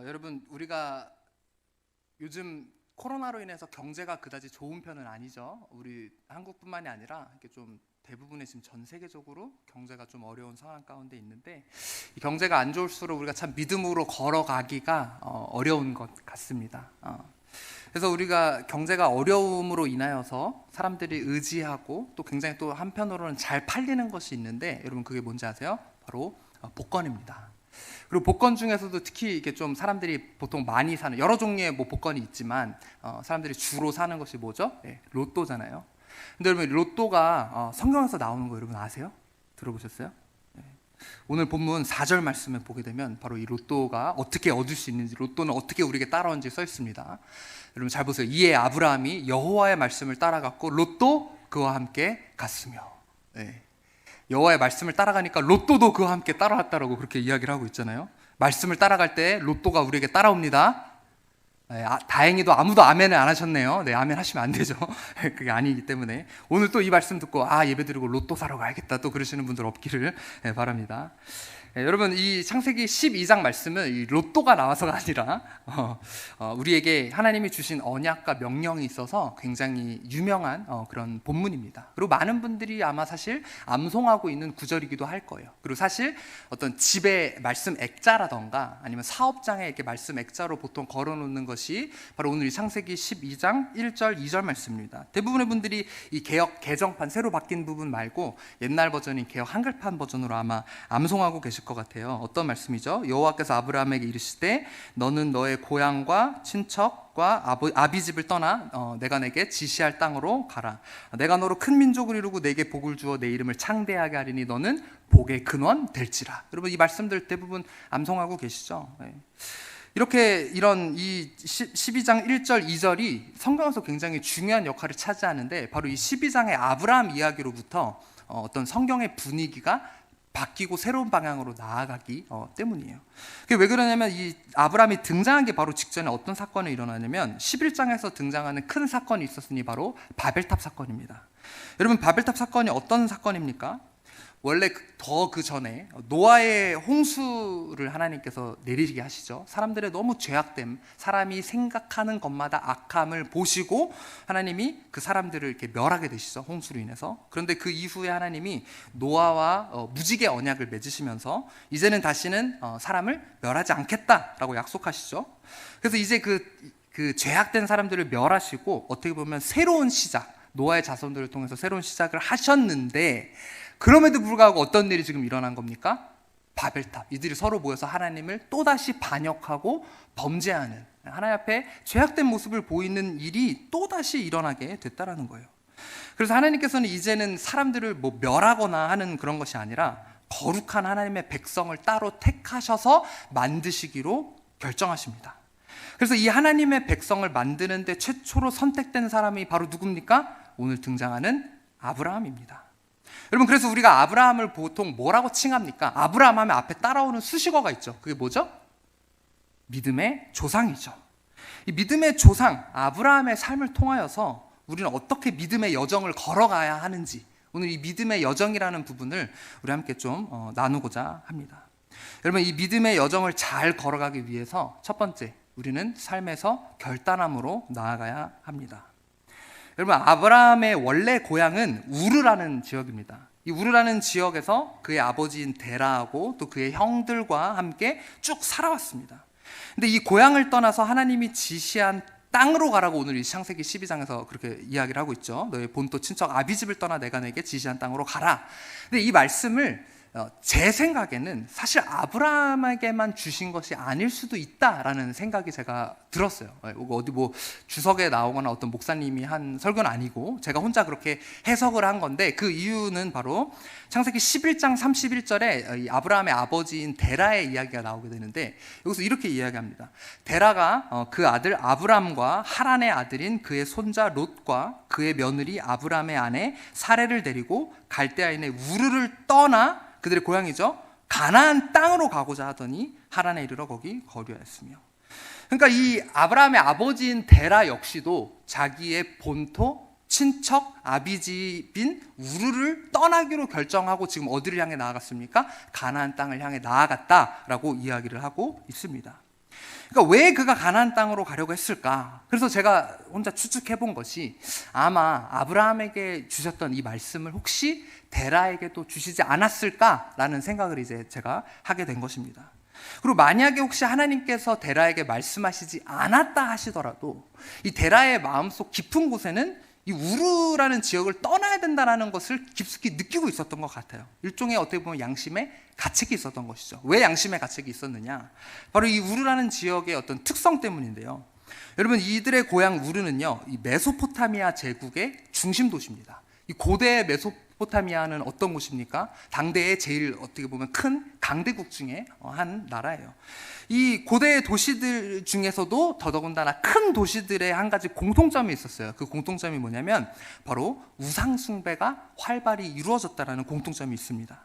여러분, 우리가 요즘 코로나로 인해서 경제가 그다지 좋은 편은 아니죠. 우리 한국뿐만이 아니라 이렇게 좀 대부분의 지금 전 세계적으로 경제가 좀 어려운 상황 가운데 있는데, 이 경제가 안 좋을수록 우리가 참 믿음으로 걸어가기가 어려운 것 같습니다. 그래서 우리가 경제가 어려움으로 인하여서 사람들이 의지하고 또 굉장히 또 한편으로는 잘 팔리는 것이 있는데, 여러분 그게 뭔지 아세요? 바로 복권입니다. 그리고 복권 중에서도 특히 이게 좀 사람들이 보통 많이 사는 여러 종류의 뭐 복권이 있지만 사람들이 주로 사는 것이 뭐죠? 로또잖아요. 근데 여러분 로또가 성경에서 나오는 거 여러분 아세요? 들어보셨어요? 오늘 본문 4절 말씀을 보게 되면 바로 이 로또가 어떻게 얻을 수 있는지, 로또는 어떻게 우리에게 따라오는지 써 있습니다. 여러분 잘 보세요. 이에 아브라함이 여호와의 말씀을 따라갔고 로또 그와 함께 갔으며. 여호와의 말씀을 따라가니까 로또도 그와 함께 따라왔다라고 그렇게 이야기를 하고 있잖아요. 말씀을 따라갈 때 로또가 우리에게 따라옵니다. 다행히도 아무도 아멘을 안 하셨네요. 아멘 하시면 안 되죠. 그게 아니기 때문에 오늘 또 이 말씀 듣고 예배드리고 로또 사러 가야겠다 또 그러시는 분들 없기를 바랍니다. 여러분 이 창세기 12장 말씀은 이 로또가 나와서가 아니라 우리에게 하나님이 주신 언약과 명령이 있어서 굉장히 유명한 그런 본문입니다. 그리고 많은 분들이 아마 사실 암송하고 있는 구절이기도 할 거예요. 그리고 사실 어떤 집에 말씀 액자라던가 아니면 사업장에 이렇게 말씀 액자로 보통 걸어놓는 것이 바로 오늘 이 창세기 12장 1절 2절 말씀입니다. 대부분의 분들이 이 개역 개정판 새로 바뀐 부분 말고 옛날 버전인 개역 한글판 버전으로 아마 암송하고 계실 것 같아요. 어떤 말씀이죠? 여호와께서 아브라함에게 이르시되 너는 너의 고향과 친척과 아비집을 떠나 내가 내게 지시할 땅으로 가라. 내가 너로 큰 민족을 이루고 내게 복을 주어 내 이름을 창대하게 하리니 너는 복의 근원 될지라. 여러분 이 말씀들 대부분 암송하고 계시죠? 이렇게 이런 이 12장 1절 2절이 성경에서 굉장히 중요한 역할을 차지하는데, 바로 이 12장의 아브라함 이야기로부터 어떤 성경의 분위기가 바뀌고 새로운 방향으로 나아가기 때문이에요. 그게 왜 그러냐면 이 아브라함이 등장한 게 바로 직전에 어떤 사건이 일어나냐면 11장에서 등장하는 큰 사건이 있었으니 바로 바벨탑 사건입니다. 여러분 바벨탑 사건이 어떤 사건입니까? 원래 더 그 전에 노아의 홍수를 하나님께서 내리게 하시죠. 사람들의 너무 죄악됨, 사람이 생각하는 것마다 악함을 보시고 하나님이 그 사람들을 이렇게 멸하게 되시죠. 홍수로 인해서. 그런데 그 이후에 하나님이 노아와 무지개 언약을 맺으시면서 이제는 다시는 사람을 멸하지 않겠다라고 약속하시죠. 그래서 이제 그 죄악된 사람들을 멸하시고 어떻게 보면 새로운 시작, 노아의 자손들을 통해서 새로운 시작을 하셨는데, 그럼에도 불구하고 어떤 일이 지금 일어난 겁니까? 바벨탑. 이들이 서로 모여서 하나님을 또다시 반역하고 범죄하는, 하나님 앞에 죄악된 모습을 보이는 일이 또다시 일어나게 됐다라는 거예요. 그래서 하나님께서는 이제는 사람들을 뭐 멸하거나 하는 그런 것이 아니라 거룩한 하나님의 백성을 따로 택하셔서 만드시기로 결정하십니다. 그래서 이 하나님의 백성을 만드는데 최초로 선택된 사람이 바로 누굽니까? 오늘 등장하는 아브라함입니다. 여러분 그래서 우리가 아브라함을 보통 뭐라고 칭합니까? 아브라함 하면 앞에 따라오는 수식어가 있죠. 그게 뭐죠? 믿음의 조상이죠. 이 믿음의 조상 아브라함의 삶을 통하여서 우리는 어떻게 믿음의 여정을 걸어가야 하는지, 오늘 이 믿음의 여정이라는 부분을 우리 함께 좀 나누고자 합니다. 여러분 이 믿음의 여정을 잘 걸어가기 위해서 첫 번째, 우리는 삶에서 결단함으로 나아가야 합니다. 여러분 아브라함의 원래 고향은 우르라는 지역입니다. 이 우르라는 지역에서 그의 아버지인 데라하고 또 그의 형들과 함께 쭉 살아왔습니다. 근데 이 고향을 떠나서 하나님이 지시한 땅으로 가라고 오늘 이 창세기 12장에서 그렇게 이야기를 하고 있죠. 너의 본토 친척 아비집을 떠나 내가 내게 지시한 땅으로 가라. 근데 이 말씀을 제 생각에는 사실 아브라함에게만 주신 것이 아닐 수도 있다라는 생각이 제가 들었어요. 어디 뭐 주석에 나오거나 어떤 목사님이 한 설교는 아니고 제가 혼자 그렇게 해석을 한 건데, 그 이유는 바로 창세기 11장 31절에 아브라함의 아버지인 데라의 이야기가 나오게 되는데, 여기서 이렇게 이야기합니다. 데라가 그 아들 아브람과 하란의 아들인 그의 손자 롯과 그의 며느리 아브람의 아내 사레를 데리고 갈대아인의 우르를 떠나, 그들의 고향이죠, 가나안 땅으로 가고자 하더니 하란에 이르러 거기 거류하였으며. 그러니까 이 아브라함의 아버지인 데라 역시도 자기의 본토 친척 아비집인 우르를 떠나기로 결정하고 지금 어디를 향해 나아갔습니까? 가나안 땅을 향해 나아갔다라고 이야기를 하고 있습니다. 그러니까 왜 그가 가나안 땅으로 가려고 했을까? 그래서 제가 혼자 추측해 본 것이 아마 아브라함에게 주셨던 이 말씀을 혹시 데라에게도 주시지 않았을까라는 생각을 이제 제가 하게 된 것입니다. 그리고 만약에 혹시 하나님께서 데라에게 말씀하시지 않았다 하시더라도 이 데라의 마음속 깊은 곳에는 이 우르라는 지역을 떠나야 된다는 것을 깊숙이 느끼고 있었던 것 같아요. 일종의 어떻게 보면 양심의 가책이 있었던 것이죠. 왜 양심의 가책이 있었느냐? 바로 이 우르라는 지역의 어떤 특성 때문인데요. 여러분, 이들의 고향 우르는요, 이 메소포타미아 제국의 중심 도시입니다. 이 고대 메소포타미아는 어떤 곳입니까? 당대의 제일 어떻게 보면 큰 강대국 중에 한 나라예요. 이 고대 도시들 중에서도 더더군다나 큰 도시들의 한 가지 공통점이 있었어요. 그 공통점이 뭐냐면 바로 우상 숭배가 활발히 이루어졌다는 공통점이 있습니다.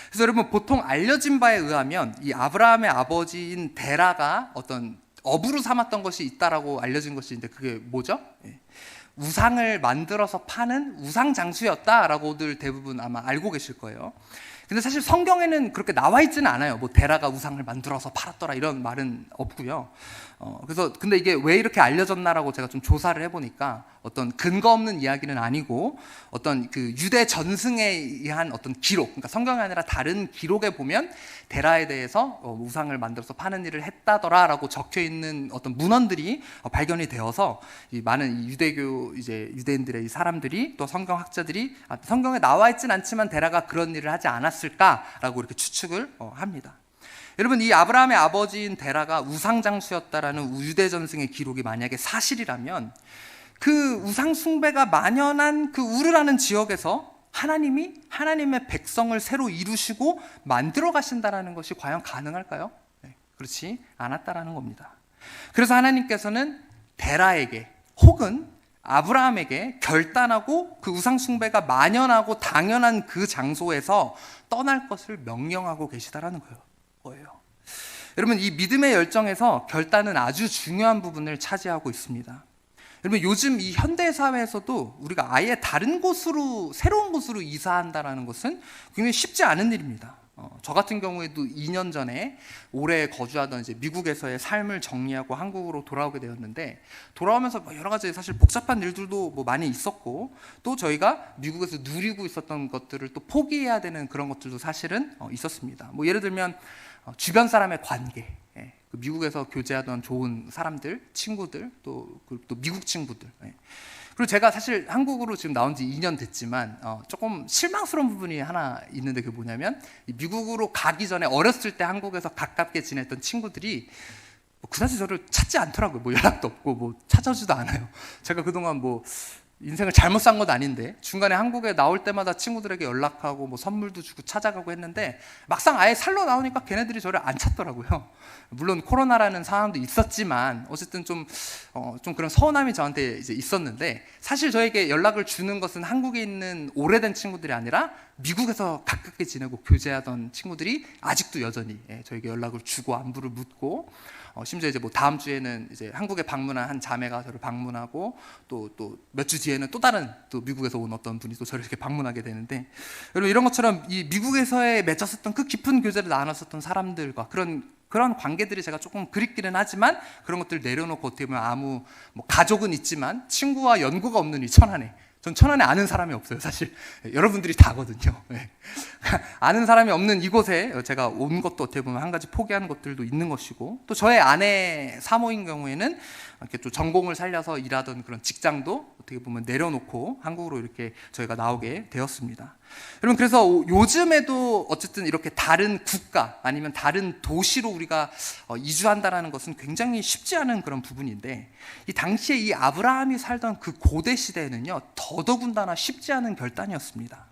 그래서 여러분, 보통 알려진 바에 의하면 이 아브라함의 아버지인 데라가 어떤 어부로 삼았던 것이 있다라고 알려진 것이 있는데 그게 뭐죠? 우상을 만들어서 파는 우상 장수였다라고들 대부분 아마 알고 계실 거예요. 근데 사실 성경에는 그렇게 나와 있지는 않아요. 뭐 데라가 우상을 만들어서 팔았더라 이런 말은 없고요. 그래서 근데 이게 왜 이렇게 알려졌나라고 제가 좀 조사를 해보니까 어떤 근거 없는 이야기는 아니고 어떤 그 유대 전승에 의한 어떤 기록, 그러니까 성경이 아니라 다른 기록에 보면 데라에 대해서 우상을 만들어서 파는 일을 했다더라라고 적혀 있는 어떤 문헌들이 발견이 되어서 이 많은 유대교 이제 유대인들의 이 사람들이 또 성경학자들이 성경에 나와 있진 않지만 데라가 그런 일을 하지 않았을까라고 이렇게 추측을 합니다. 여러분, 이 아브라함의 아버지인 데라가 우상장수였다라는 유대 전승의 기록이 만약에 사실이라면 그 우상 숭배가 만연한 그 우르라는 지역에서 하나님이 하나님의 백성을 새로 이루시고 만들어 가신다라는 것이 과연 가능할까요? 네, 그렇지 않았다라는 겁니다. 그래서 하나님께서는 데라에게 혹은 아브라함에게 결단하고 그 우상 숭배가 만연하고 당연한 그 장소에서 떠날 것을 명령하고 계시다라는 거예요. 여러분, 이 믿음의 열정에서 결단은 아주 중요한 부분을 차지하고 있습니다. 여러분, 요즘 이 현대 사회에서도 우리가 아예 다른 곳으로 새로운 곳으로 이사한다라는 것은 굉장히 쉽지 않은 일입니다. 저 같은 경우에도 2년 전에 오래 거주하던 이제 미국에서의 삶을 정리하고 한국으로 돌아오게 되었는데 돌아오면서 여러 가지 사실 복잡한 일들도 뭐 많이 있었고 또 저희가 미국에서 누리고 있었던 것들을 또 포기해야 되는 그런 것들도 사실은 있었습니다. 뭐 예를 들면 주변 사람의 관계, 미국에서 교제하던 좋은 사람들, 친구들, 또 미국 친구들. 그리고 제가 사실 한국으로 지금 나온 지 2년 됐지만 조금 실망스러운 부분이 하나 있는데 그게 뭐냐면 미국으로 가기 전에 어렸을 때 한국에서 가깝게 지냈던 친구들이 그다지 저를 찾지 않더라고요. 뭐 연락도 없고 뭐 찾아오지도 않아요. 제가 그동안 뭐 인생을 잘못 산 건 아닌데 중간에 한국에 나올 때마다 친구들에게 연락하고 뭐 선물도 주고 찾아가고 했는데 막상 아예 살러 나오니까 걔네들이 저를 안 찾더라고요. 물론 코로나라는 상황도 있었지만 어쨌든 좀 그런 서운함이 저한테 이제 있었는데 사실 저에게 연락을 주는 것은 한국에 있는 오래된 친구들이 아니라 미국에서 가깝게 지내고 교제하던 친구들이 아직도 여전히 저에게 연락을 주고 안부를 묻고 심지어 이제 뭐 다음 주에는 이제 한국에 방문한 한 자매가 저를 방문하고 또 몇 주 뒤에는 또 다른 또 미국에서 온 어떤 분이 또 저를 이렇게 방문하게 되는데 여러분 이런 것처럼 이 미국에서의 맺었었던 그 깊은 교제를 나눴었던 사람들과 그런 관계들이 제가 조금 그립기는 하지만 그런 것들 내려놓고 어떻게 보면 아무 뭐 가족은 있지만 친구와 연고가 없는 이 천안에 전 천안에 아는 사람이 없어요 사실. 여러분들이 다거든요. 아는 사람이 없는 이곳에 제가 온 것도 어떻게 보면 한 가지 포기하는 것들도 있는 것이고 또 저의 아내 사모인 경우에는 이렇게 또 전공을 살려서 일하던 그런 직장도 어떻게 보면 내려놓고 한국으로 이렇게 저희가 나오게 되었습니다. 여러분 그래서 요즘에도 어쨌든 이렇게 다른 국가 아니면 다른 도시로 우리가 이주한다라는 것은 굉장히 쉽지 않은 그런 부분인데 이 당시에 이 아브라함이 살던 그 고대 시대에는요 더더군다나 쉽지 않은 결단이었습니다.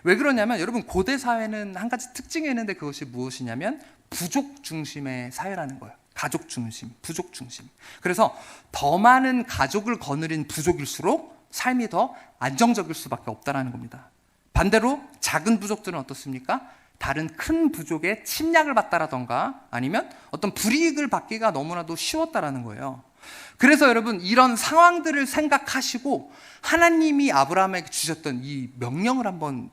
왜 그러냐면 여러분 고대 사회는 한 가지 특징이 있는데 그것이 무엇이냐면 부족 중심의 사회라는 거예요. 가족 중심, 부족 중심. 그래서 더 많은 가족을 거느린 부족일수록 삶이 더 안정적일 수밖에 없다는 겁니다. 반대로 작은 부족들은 어떻습니까? 다른 큰 부족의 침략을 받다라던가 아니면 어떤 불이익을 받기가 너무나도 쉬웠다라는 거예요. 그래서 여러분 이런 상황들을 생각하시고 하나님이 아브라함에게 주셨던 이 명령을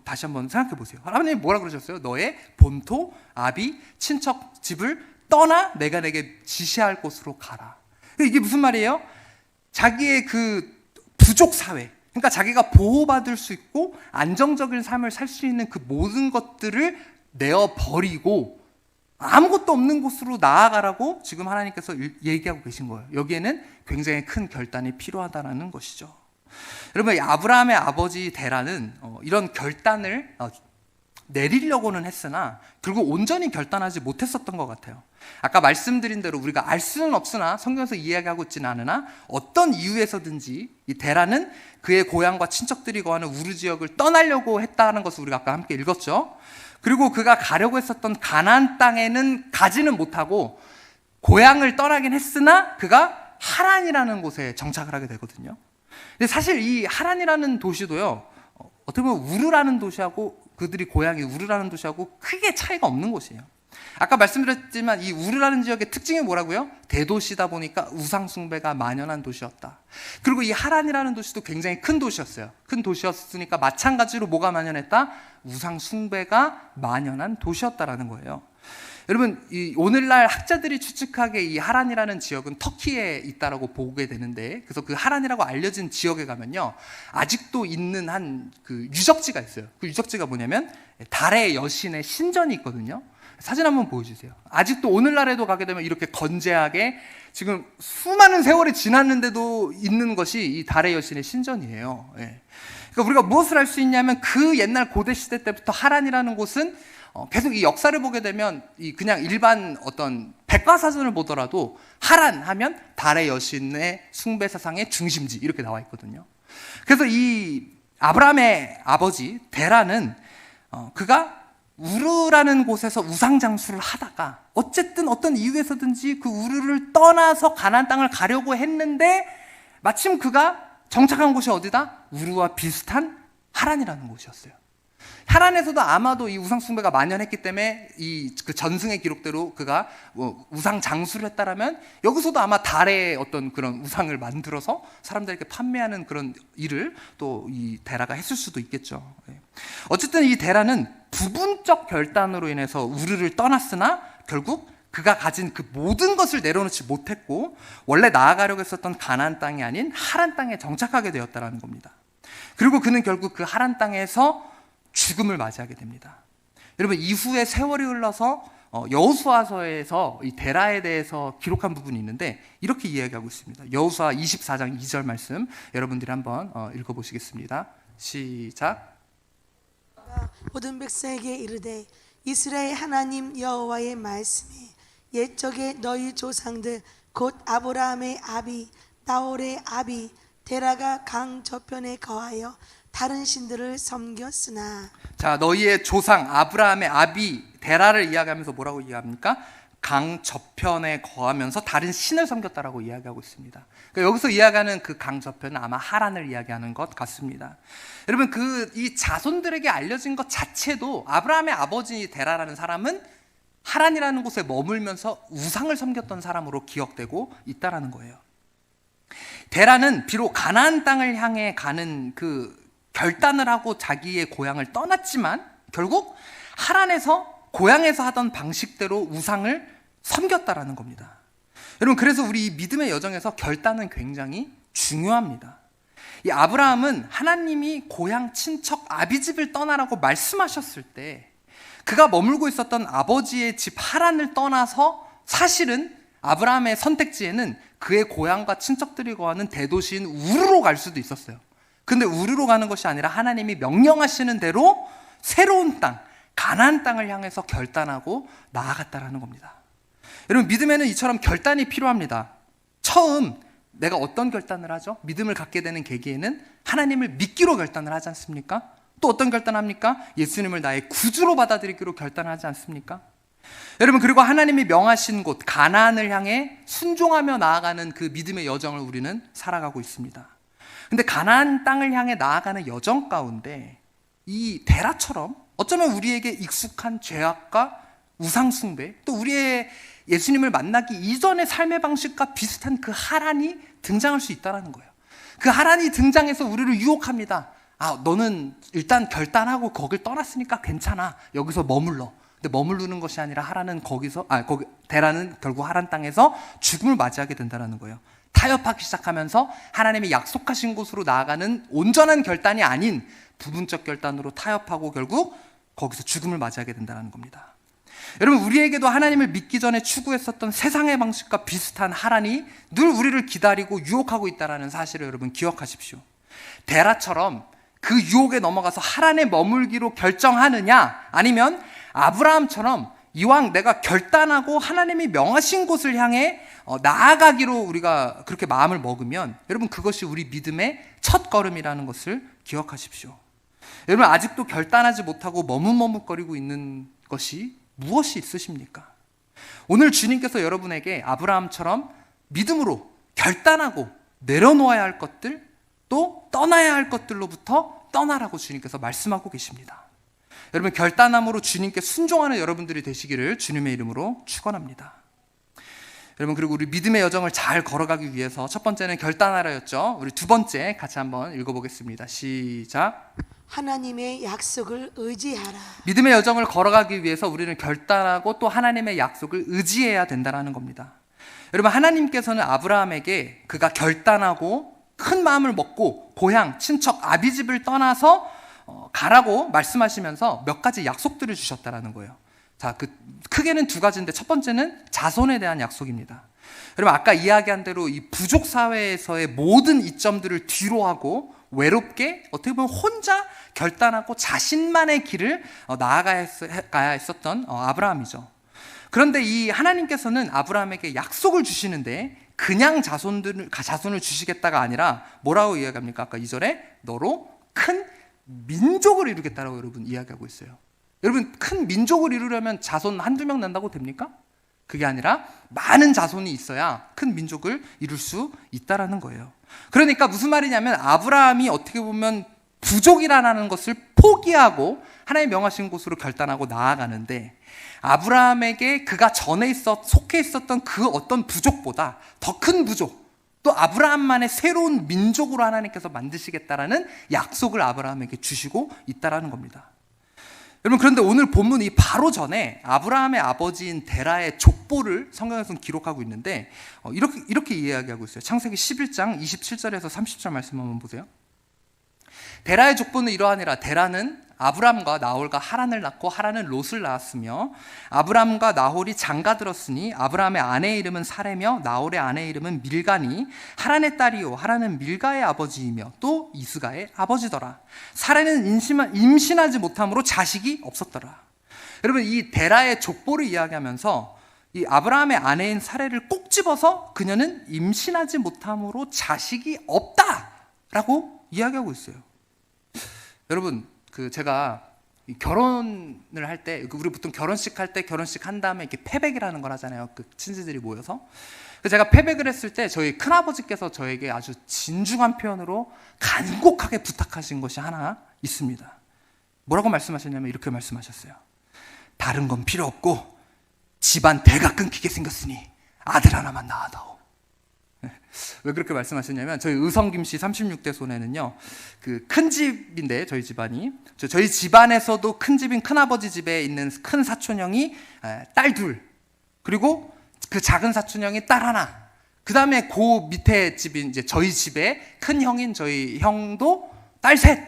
다시 한번 생각해 보세요. 하나님이 뭐라 그러셨어요? 너의 본토, 아비, 친척 집을 떠나 내가 내게 지시할 곳으로 가라. 이게 무슨 말이에요? 자기의 그 부족 사회, 그러니까 자기가 보호받을 수 있고 안정적인 삶을 살 수 있는 그 모든 것들을 내어버리고 아무것도 없는 곳으로 나아가라고 지금 하나님께서 얘기하고 계신 거예요. 여기에는 굉장히 큰 결단이 필요하다는 것이죠. 여러분, 아브라함의 아버지 데라는 이런 결단을 내리려고는 했으나 결국 온전히 결단하지 못했었던 것 같아요. 아까 말씀드린 대로 우리가 알 수는 없으나 성경에서 이야기하고 있지는 않으나 어떤 이유에서든지 이 데라는 그의 고향과 친척들이 거하는 우르 지역을 떠나려고 했다는 것을 우리가 아까 함께 읽었죠. 그리고 그가 가려고 했었던 가나안 땅에는 가지는 못하고 고향을 떠나긴 했으나 그가 하란이라는 곳에 정착을 하게 되거든요. 근데 사실 이 하란이라는 도시도요, 어떻게 보면 우르라는 도시하고 그들이 고향이 우르라는 도시하고 크게 차이가 없는 곳이에요. 아까 말씀드렸지만 이 우르라는 지역의 특징이 뭐라고요? 대도시다 보니까 우상 숭배가 만연한 도시였다. 그리고 이 하란이라는 도시도 굉장히 큰 도시였어요. 큰 도시였으니까 마찬가지로 뭐가 만연했다? 우상 숭배가 만연한 도시였다라는 거예요. 여러분, 오늘날 학자들이 추측하기에 이 하란이라는 지역은 터키에 있다라고 보게 되는데, 그래서 그 하란이라고 알려진 지역에 가면요, 아직도 있는 한 그 유적지가 있어요. 그 유적지가 뭐냐면 달의 여신의 신전이 있거든요. 사진 한번 보여주세요. 아직도 오늘날에도 가게 되면 이렇게 건재하게 지금 수많은 세월이 지났는데도 있는 것이 이 달의 여신의 신전이에요. 예. 그러니까 우리가 무엇을 알 수 있냐면 그 옛날 고대 시대 때부터 하란이라는 곳은 계속 이 역사를 보게 되면 그냥 일반 어떤 백과사전을 보더라도 하란 하면 달의 여신의 숭배 사상의 중심지 이렇게 나와 있거든요. 그래서 이 아브라함의 아버지 데라는 그가 우르라는 곳에서 우상 장수를 하다가 어쨌든 어떤 이유에서든지 그 우르를 떠나서 가나안 땅을 가려고 했는데 마침 그가 정착한 곳이 어디다? 우르와 비슷한 하란이라는 곳이었어요. 하란에서도 아마도 이 우상 숭배가 만연했기 때문에 그 전승의 기록대로 그가 우상 장수를 했다라면 여기서도 아마 달의 어떤 그런 우상을 만들어서 사람들에게 판매하는 그런 일을 또 이 데라가 했을 수도 있겠죠. 어쨌든 이 데라는 부분적 결단으로 인해서 우르를 떠났으나 결국 그가 가진 그 모든 것을 내려놓지 못했고 원래 나아가려고 했었던 가나안 땅이 아닌 하란 땅에 정착하게 되었다는 겁니다. 그리고 그는 결국 그 하란 땅에서 죽음을 맞이하게 됩니다. 여러분, 이후에 세월이 흘러서 여호수아서에서 이 데라에 대해서 기록한 부분이 있는데 이렇게 이야기하고 있습니다. 여호수아 24장 2절 말씀 여러분들이 한번 읽어보시겠습니다. 시작. 모든 백성에게 이르되 이스라엘 하나님 여호와의 말씀이 옛적에 너희 조상들 곧 아브라함의 아비 나홀의 아비 데라가 강 저편에 거하여 다른 신들을 섬겼으나. 자, 너희의 조상 아브라함의 아비 데라를 이야기하면서 뭐라고 이야기합니까? 강 저편에 거하면서 다른 신을 섬겼다라고 이야기하고 있습니다. 그러니까 여기서 이야기하는 그 강 저편은 아마 하란을 이야기하는 것 같습니다. 여러분, 이 자손들에게 알려진 것 자체도 아브라함의 아버지 데라라는 사람은 하란이라는 곳에 머물면서 우상을 섬겼던 사람으로 기억되고 있다라는 거예요. 데라는 비록 가나안 땅을 향해 가는 그 결단을 하고 자기의 고향을 떠났지만 결국 하란에서 고향에서 하던 방식대로 우상을 섬겼다라는 겁니다. 여러분, 그래서 우리 믿음의 여정에서 결단은 굉장히 중요합니다. 이 아브라함은 하나님이 고향 친척 아비집을 떠나라고 말씀하셨을 때 그가 머물고 있었던 아버지의 집 하란을 떠나서 사실은 아브라함의 선택지에는 그의 고향과 친척들이 거하는 대도시인 우르로 갈 수도 있었어요. 근데 우르로 가는 것이 아니라 하나님이 명령하시는 대로 새로운 땅, 가나안 땅을 향해서 결단하고 나아갔다라는 겁니다. 여러분, 믿음에는 이처럼 결단이 필요합니다. 처음 내가 어떤 결단을 하죠? 믿음을 갖게 되는 계기에는 하나님을 믿기로 결단을 하지 않습니까? 또 어떤 결단합니까? 예수님을 나의 구주로 받아들이기로 결단하지 않습니까? 여러분, 그리고 하나님이 명하신 곳 가나안을 향해 순종하며 나아가는 그 믿음의 여정을 우리는 살아가고 있습니다. 근데 가나안 땅을 향해 나아가는 여정 가운데 이 데라처럼 어쩌면 우리에게 익숙한 죄악과 우상숭배, 또 우리의 예수님을 만나기 이전의 삶의 방식과 비슷한 그 하란이 등장할 수 있다는 거예요. 그 하란이 등장해서 우리를 유혹합니다. 너는 일단 결단하고 거길 떠났으니까 괜찮아. 여기서 머물러. 근데 머무르는 것이 아니라 데라는 결국 하란 땅에서 죽음을 맞이하게 된다는 거예요. 타협하기 시작하면서 하나님이 약속하신 곳으로 나아가는 온전한 결단이 아닌 부분적 결단으로 타협하고 결국 거기서 죽음을 맞이하게 된다는 겁니다. 여러분, 우리에게도 하나님을 믿기 전에 추구했었던 세상의 방식과 비슷한 하란이 늘 우리를 기다리고 유혹하고 있다는 사실을 여러분 기억하십시오. 데라처럼 그 유혹에 넘어가서 하란에 머물기로 결정하느냐, 아니면 아브라함처럼 이왕 내가 결단하고 하나님이 명하신 곳을 향해 나아가기로 우리가 그렇게 마음을 먹으면 여러분, 그것이 우리 믿음의 첫 걸음이라는 것을 기억하십시오. 여러분, 아직도 결단하지 못하고 머뭇머뭇거리고 있는 것이 무엇이 있으십니까? 오늘 주님께서 여러분에게 아브라함처럼 믿음으로 결단하고 내려놓아야 할 것들, 또 떠나야 할 것들로부터 떠나라고 주님께서 말씀하고 계십니다. 여러분, 결단함으로 주님께 순종하는 여러분들이 되시기를 주님의 이름으로 축원합니다. 여러분, 그리고 우리 믿음의 여정을 잘 걸어가기 위해서 첫 번째는 결단하라였죠. 우리 두 번째 같이 한번 읽어보겠습니다. 시작. 하나님의 약속을 의지하라. 믿음의 여정을 걸어가기 위해서 우리는 결단하고 또 하나님의 약속을 의지해야 된다는 겁니다. 여러분, 하나님께서는 아브라함에게 그가 결단하고 큰 마음을 먹고 고향, 친척, 아비집을 떠나서 가라고 말씀하시면서 몇 가지 약속들을 주셨다는 거예요. 자, 크게는 두 가지인데 첫 번째는 자손에 대한 약속입니다. 여러분, 아까 이야기한 대로 이 부족 사회에서의 모든 이점들을 뒤로하고 외롭게 어떻게 보면 혼자 결단하고 자신만의 길을 나아가야 했었던 아브라함이죠. 그런데 이 하나님께서는 아브라함에게 약속을 주시는데 그냥 자손을 주시겠다가 아니라 뭐라고 이야기합니까? 아까 2절에 너로 큰 민족을 이루겠다라고 여러분 이야기하고 있어요. 여러분, 큰 민족을 이루려면 자손 한두 명 난다고 됩니까? 그게 아니라 많은 자손이 있어야 큰 민족을 이룰 수 있다라는 거예요. 그러니까 무슨 말이냐면 아브라함이 어떻게 보면 부족이라는 것을 포기하고 하나님 명하신 곳으로 결단하고 나아가는데, 아브라함에게 그가 전에 속해 있었던 그 어떤 부족보다 더 큰 부족, 또 아브라함만의 새로운 민족으로 하나님께서 만드시겠다라는 약속을 아브라함에게 주시고 있다라는 겁니다. 여러분, 그런데 오늘 본문 이 바로 전에 아브라함의 아버지인 데라의 족보를 성경에서는 기록하고 있는데 이렇게 이야기하고 있어요. 창세기 11장 27절에서 30절 말씀 한번 보세요. 데라의 족보는 이러하니라. 데라는 아브람과 나홀과 하란을 낳고 하란은 롯을 낳았으며 아브람과 나홀이 장가들었으니 아브람의 아내의 이름은 사레며 나홀의 아내의 이름은 밀가니 하란의 딸이요 하란은 밀가의 아버지이며 또 이스가의 아버지더라. 사레는 임신하지 못함으로 자식이 없었더라. 여러분, 이 데라의 족보를 이야기하면서 이 아브라함의 아내인 사레를 꼭 집어서 그녀는 임신하지 못함으로 자식이 없다라고 이야기하고 있어요. 여러분, 제가 결혼을 할 때, 우리 보통 결혼식 할 때 결혼식 한 다음에 이렇게 패백이라는 걸 하잖아요. 친지들이 모여서. 제가 패백을 했을 때 저희 큰아버지께서 저에게 아주 진중한 표현으로 간곡하게 부탁하신 것이 하나 있습니다. 뭐라고 말씀하셨냐면 이렇게 말씀하셨어요. 다른 건 필요 없고 집안 대가 끊기게 생겼으니 아들 하나만 낳아다오. 왜 그렇게 말씀하셨냐면 저희 의성김씨 36대 손에는요, 큰 집인데 저희 집안이 저희 집안에서도 큰 집인 큰아버지 집에 있는 큰 사촌형이 딸 둘, 그리고 그 작은 사촌형이 딸 하나, 그 다음에 그 밑에 집인 이제 저희 집에 큰 형인 저희 형도 딸 셋.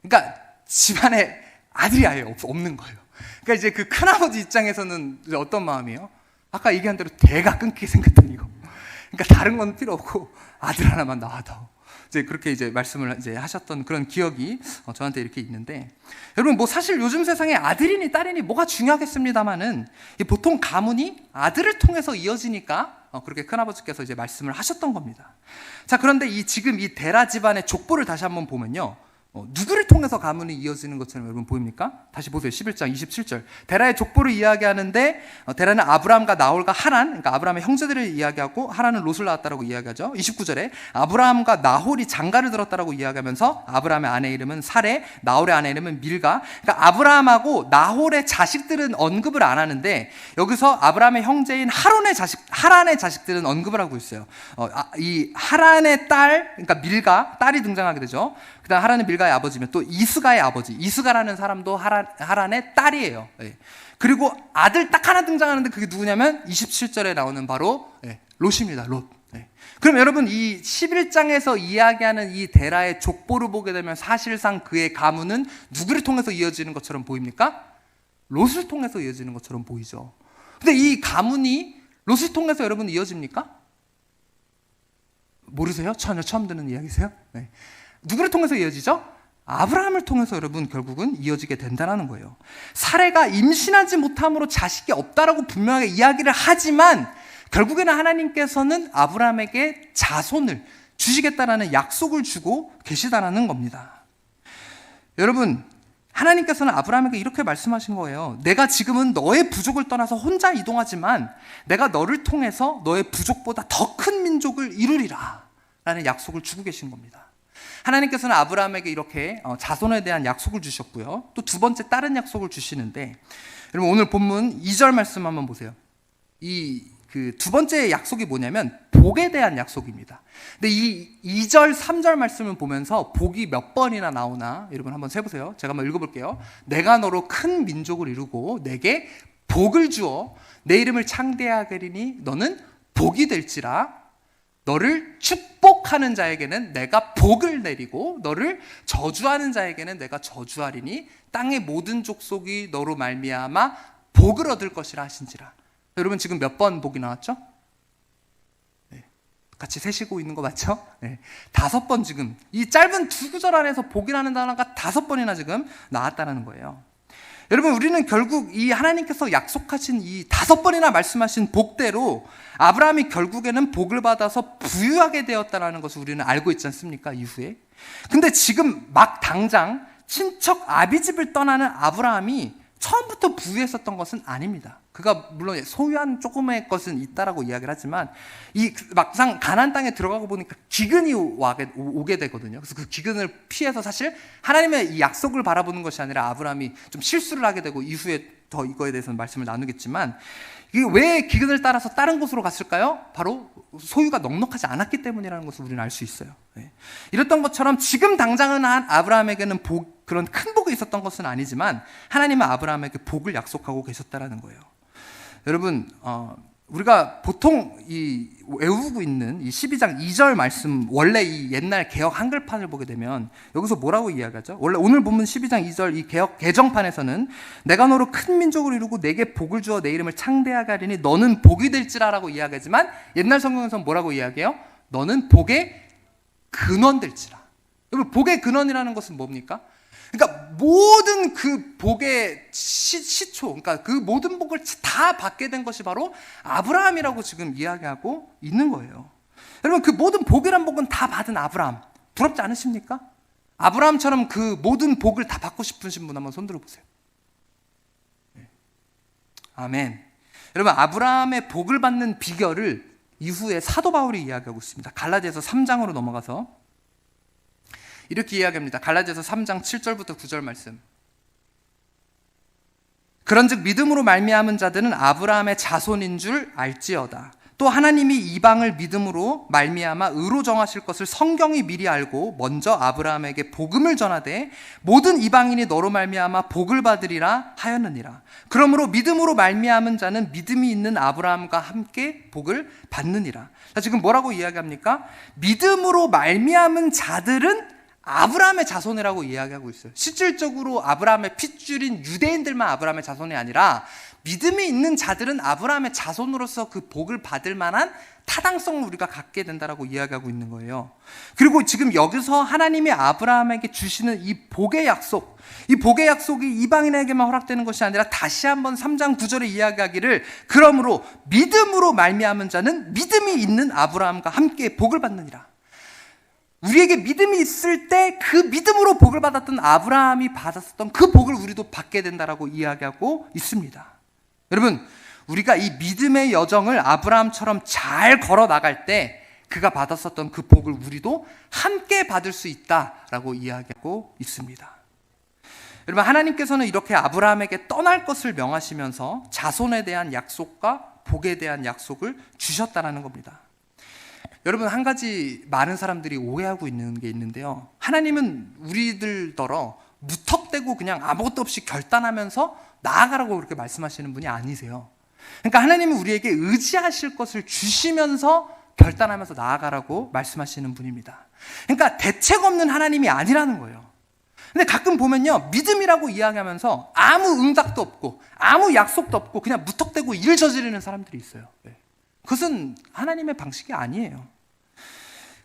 그러니까 집안에 아들이 아예 없는 거예요. 그러니까 이제 그 큰아버지 입장에서는 이제 어떤 마음이에요? 아까 얘기한 대로 대가 끊기게 생겼던 이거. 그러니까 다른 건 필요 없고 아들 하나만 낳아다오. 이제 그렇게 이제 말씀을 이제 하셨던 그런 기억이 저한테 이렇게 있는데, 여러분, 뭐 사실 요즘 세상에 아들이니 딸이니 뭐가 중요하겠습니다만은 보통 가문이 아들을 통해서 이어지니까 그렇게 큰아버지께서 이제 말씀을 하셨던 겁니다. 자, 그런데 지금 이 데라 집안의 족보를 다시 한번 보면요, 누구를 통해서 가문이 이어지는 것처럼 여러분 보입니까? 다시 보세요. 11장 27절. 데라의 족보를 이야기하는데 데라는 아브람과 나홀과 하란, 그러니까 아브람의 형제들을 이야기하고 하란은 롯을 낳았다라고 이야기하죠. 29절에 아브람과 나홀이 장가를 들었다라고 이야기하면서 아브람의 아내 이름은 사레, 나홀의 아내 이름은 밀가. 그러니까 아브람하고 나홀의 자식들은 언급을 안 하는데 여기서 아브람의 형제인 하란의 자식들은 언급을 하고 있어요. 이 하란의 딸, 그러니까 밀가, 딸이 등장하게 되죠. 그다음 하란은 밀가 레베가의 아버지면 또 이스가의 아버지, 이스가라는 사람도 하란의 딸이에요. 예. 그리고 아들 딱 하나 등장하는데 그게 누구냐면 27절에 나오는 바로 롯입니다. 롯. 그럼 여러분 이 11장에서 이야기하는 이 데라의 족보를 보게 되면 사실상 그의 가문은 누구를 통해서 이어지는 것처럼 보입니까? 롯을 통해서 이어지는 것처럼 보이죠. 근데 이 가문이 롯을 통해서 여러분 이어집니까? 모르세요? 전혀 처음 듣는 이야기세요? 네. 누구를 통해서 이어지죠? 아브라함을 통해서 여러분 결국은 이어지게 된다는 거예요. 사레가 임신하지 못함으로 자식이 없다라고 분명하게 이야기를 하지만 결국에는 하나님께서는 아브라함에게 자손을 주시겠다라는 약속을 주고 계시다라는 겁니다. 여러분, 하나님께서는 아브라함에게 이렇게 말씀하신 거예요. 내가 지금은 너의 부족을 떠나서 혼자 이동하지만 내가 너를 통해서 너의 부족보다 더 큰 민족을 이루리라 라는 약속을 주고 계신 겁니다. 하나님께서는 아브라함에게 이렇게 자손에 대한 약속을 주셨고요. 또 두 번째 다른 약속을 주시는데, 여러분 오늘 본문 2절 말씀 한번 보세요. 그 두 번째 약속이 뭐냐면 복에 대한 약속입니다. 근데 이 2절, 3절 말씀을 보면서 복이 몇 번이나 나오나 여러분 한번 세보세요. 제가 한번 읽어볼게요. 내가 너로 큰 민족을 이루고 내게 복을 주어 내 이름을 창대하리니 너는 복이 될지라. 너를 축복하는 자에게는 내가 복을 내리고 너를 저주하는 자에게는 내가 저주하리니 땅의 모든 족속이 너로 말미암아 복을 얻을 것이라 하신지라. 여러분 지금 몇 번 복이 나왔죠? 네. 같이 세시고 있는 거 맞죠? 네. 5번 지금 이 짧은 두 구절 안에서 복이라는 단어가 5번이나 지금 나왔다는 거예요. 여러분 우리는 결국 이 하나님께서 약속하신 이 5번이나 말씀하신 복대로 아브라함이 결국에는 복을 받아서 부유하게 되었다는 것을 우리는 알고 있지 않습니까? 이후에. 근데 지금 막 당장 친척 아비집을 떠나는 아브라함이 처음부터 부유했었던 것은 아닙니다. 그가 물론 소유한 조금의 것은 있다라고 이야기를 하지만 이 막상 가나안 땅에 들어가고 보니까 기근이 오게 되거든요. 그래서 그 기근을 피해서 사실 하나님의 이 약속을 바라보는 것이 아니라 아브라함이 좀 실수를 하게 되고 이후에 더 이거에 대해서는 말씀을 나누겠지만 이게 왜 기근을 따라서 다른 곳으로 갔을까요? 바로 소유가 넉넉하지 않았기 때문이라는 것을 우리는 알 수 있어요. 네. 이랬던 것처럼 지금 당장은 아브라함에게는 그런 큰 복이 있었던 것은 아니지만 하나님은 아브라함에게 복을 약속하고 계셨다라는 거예요. 여러분 우리가 보통 외우고 있는 이 12장 2절 말씀 원래 이 옛날 개역 한글판을 보게 되면 여기서 뭐라고 이야기하죠? 원래 오늘 본문 12장 2절 이 개역 개정판에서는 내가 너로 큰 민족을 이루고 내게 복을 주어 내 이름을 창대하게 하리니 너는 복이 될지라라고 이야기하지만 옛날 성경에서는 뭐라고 이야기해요? 너는 복의 근원 될지라. 여러분 복의 근원이라는 것은 뭡니까? 그러니까 모든 그 복의 시초, 그러니까 그 모든 복을 다 받게 된 것이 바로 아브라함이라고 지금 이야기하고 있는 거예요. 여러분 그 모든 복이란 복은 다 받은 아브라함 부럽지 않으십니까? 아브라함처럼 그 모든 복을 다 받고 싶으신 분 한번 손 들어보세요. 네. 아멘. 여러분 아브라함의 복을 받는 비결을 이후에 사도 바울이 이야기하고 있습니다. 갈라디아서 3장으로 넘어가서 이렇게 이야기합니다. 갈라디아서 3장 7절부터 9절 말씀. 그런즉 믿음으로 말미암은 자들은 아브라함의 자손인 줄 알지어다. 또 하나님이 이방을 믿음으로 말미암아 의로 정하실 것을 성경이 미리 알고 먼저 아브라함에게 복음을 전하되 모든 이방인이 너로 말미암아 복을 받으리라 하였느니라. 그러므로 믿음으로 말미암은 자는 믿음이 있는 아브라함과 함께 복을 받느니라. 자, 지금 뭐라고 이야기합니까? 믿음으로 말미암은 자들은 아브라함의 자손이라고 이야기하고 있어요. 실질적으로 아브라함의 핏줄인 유대인들만 아브라함의 자손이 아니라 믿음이 있는 자들은 아브라함의 자손으로서 그 복을 받을 만한 타당성을 우리가 갖게 된다라고 이야기하고 있는 거예요. 그리고 지금 여기서 하나님이 아브라함에게 주시는 이 복의 약속, 이 복의 약속이 이방인에게만 허락되는 것이 아니라 다시 한번 3장 9절에 이야기하기를 그러므로 믿음으로 말미암은 자는 믿음이 있는 아브라함과 함께 복을 받느니라. 우리에게 믿음이 있을 때 그 믿음으로 복을 받았던 아브라함이 받았었던 그 복을 우리도 받게 된다라고 이야기하고 있습니다. 여러분, 우리가 이 믿음의 여정을 아브라함처럼 잘 걸어 나갈 때 그가 받았었던 그 복을 우리도 함께 받을 수 있다라고 이야기하고 있습니다. 여러분, 하나님께서는 이렇게 아브라함에게 떠날 것을 명하시면서 자손에 대한 약속과 복에 대한 약속을 주셨다라는 겁니다. 여러분, 한 가지 많은 사람들이 오해하고 있는 게 있는데요. 하나님은 우리들더러 무턱대고 그냥 아무것도 없이 결단하면서 나아가라고 그렇게 말씀하시는 분이 아니세요. 그러니까 하나님은 우리에게 의지하실 것을 주시면서 결단하면서 나아가라고 말씀하시는 분입니다. 그러니까 대책 없는 하나님이 아니라는 거예요. 근데 가끔 보면요, 믿음이라고 이야기하면서 아무 응답도 없고 아무 약속도 없고 그냥 무턱대고 일 저지르는 사람들이 있어요. 그것은 하나님의 방식이 아니에요.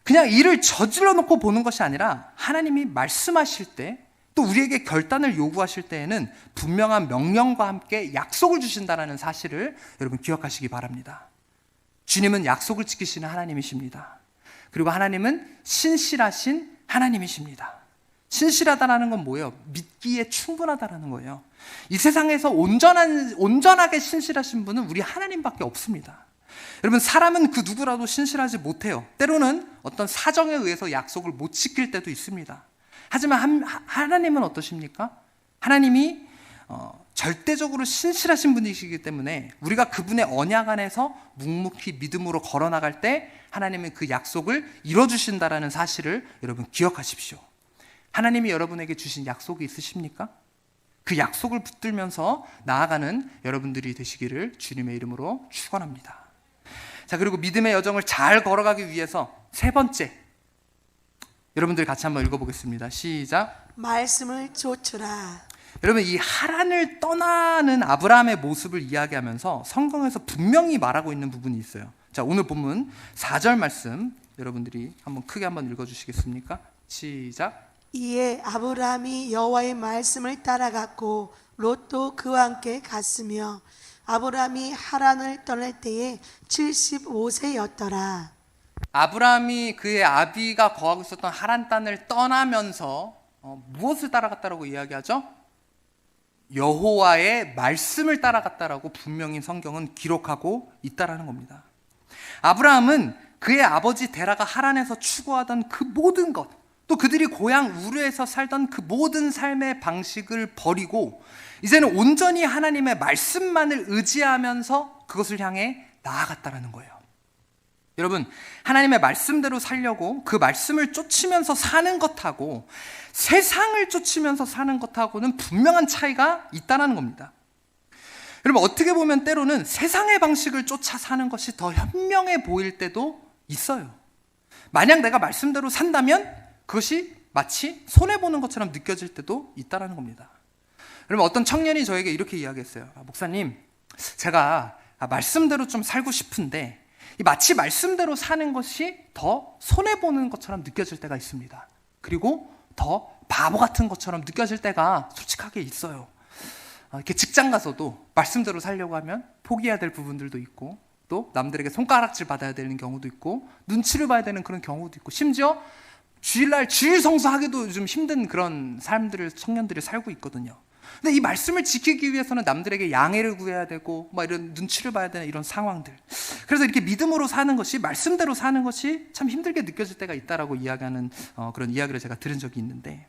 그냥 일을 저질러 놓고 보는 것이 아니라 하나님이 말씀하실 때, 또 우리에게 결단을 요구하실 때에는 분명한 명령과 함께 약속을 주신다는 사실을 여러분 기억하시기 바랍니다. 주님은 약속을 지키시는 하나님이십니다. 그리고 하나님은 신실하신 하나님이십니다. 신실하다라는 건 뭐예요? 믿기에 충분하다라는 거예요. 이 세상에서 온전하게 신실하신 분은 우리 하나님밖에 없습니다. 여러분, 사람은 그 누구라도 신실하지 못해요. 때로는 어떤 사정에 의해서 약속을 못 지킬 때도 있습니다. 하지만 하나님은 어떠십니까? 하나님이 절대적으로 신실하신 분이시기 때문에 우리가 그분의 언약 안에서 묵묵히 믿음으로 걸어나갈 때 하나님은 그 약속을 이뤄주신다는 사실을 여러분 기억하십시오. 하나님이 여러분에게 주신 약속이 있으십니까? 그 약속을 붙들면서 나아가는 여러분들이 되시기를 주님의 이름으로 축원합니다. 자, 그리고 믿음의 여정을 잘 걸어가기 위해서 세 번째, 여러분들 같이 한번 읽어보겠습니다. 시작. 말씀을 좇으라. 여러분, 이 하란을 떠나는 아브라함의 모습을 이야기하면서 성경에서 분명히 말하고 있는 부분이 있어요. 자, 오늘 본문 4절 말씀 여러분들이 한번 크게 한번 읽어주시겠습니까? 시작. 이에 아브라함이 여호와의 말씀을 따라갔고 롯도 그와 함께 갔으며 아브라함이 하란을 떠날 때에 75세였더라. 아브라함이 그의 아비가 거하고 있었던 하란 땅을 떠나면서 무엇을 따라갔다라고 이야기하죠? 여호와의 말씀을 따라갔다라고 분명히 성경은 기록하고 있다라는 겁니다. 아브라함은 그의 아버지 데라가 하란에서 추구하던 그 모든 것, 또 그들이 고향 우르에서 살던 그 모든 삶의 방식을 버리고 이제는 온전히 하나님의 말씀만을 의지하면서 그것을 향해 나아갔다라는 거예요. 여러분, 하나님의 말씀대로 살려고 그 말씀을 쫓으면서 사는 것하고 세상을 쫓으면서 사는 것하고는 분명한 차이가 있다는 겁니다. 여러분, 어떻게 보면 때로는 세상의 방식을 쫓아 사는 것이 더 현명해 보일 때도 있어요. 만약 내가 말씀대로 산다면 그것이 마치 손해보는 것처럼 느껴질 때도 있다는 겁니다. 여러분, 어떤 청년이 저에게 이렇게 이야기했어요. 목사님, 제가 말씀대로 좀 살고 싶은데 마치 말씀대로 사는 것이 더 손해보는 것처럼 느껴질 때가 있습니다. 그리고 더 바보 같은 것처럼 느껴질 때가 솔직하게 있어요. 이렇게 직장 가서도 말씀대로 살려고 하면 포기해야 될 부분들도 있고, 또 남들에게 손가락질 받아야 되는 경우도 있고, 눈치를 봐야 되는 그런 경우도 있고, 심지어 주일날 주일 성수하기도 요즘 힘든 그런 삶들을 청년들이 살고 있거든요. 근데 이 말씀을 지키기 위해서는 남들에게 양해를 구해야 되고 이런 눈치를 봐야 되는 이런 상황들. 그래서 이렇게 믿음으로 사는 것이, 말씀대로 사는 것이 참 힘들게 느껴질 때가 있다라고 이야기하는 그런 이야기를 제가 들은 적이 있는데,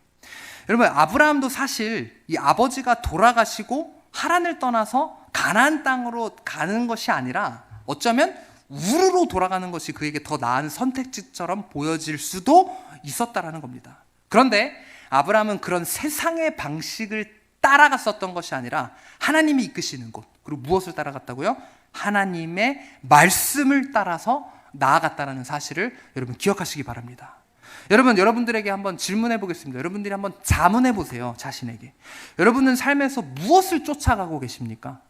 여러분, 아브라함도 사실 이 아버지가 돌아가시고 하란을 떠나서 가나안 땅으로 가는 것이 아니라 어쩌면 우르로 돌아가는 것이 그에게 더 나은 선택지처럼 보여질 수도 있었다라는 겁니다. 그런데 아브라함은 그런 세상의 방식을 따라갔었던 것이 아니라 하나님이 이끄시는 곳, 그리고 무엇을 따라갔다고요? 하나님의 말씀을 따라서 나아갔다는 사실을 여러분 기억하시기 바랍니다. 여러분들에게 한번 질문해 보겠습니다. 여러분들이 한번 자문해 보세요. 자신에게. 여러분은 삶에서 무엇을 쫓아가고 계십니까?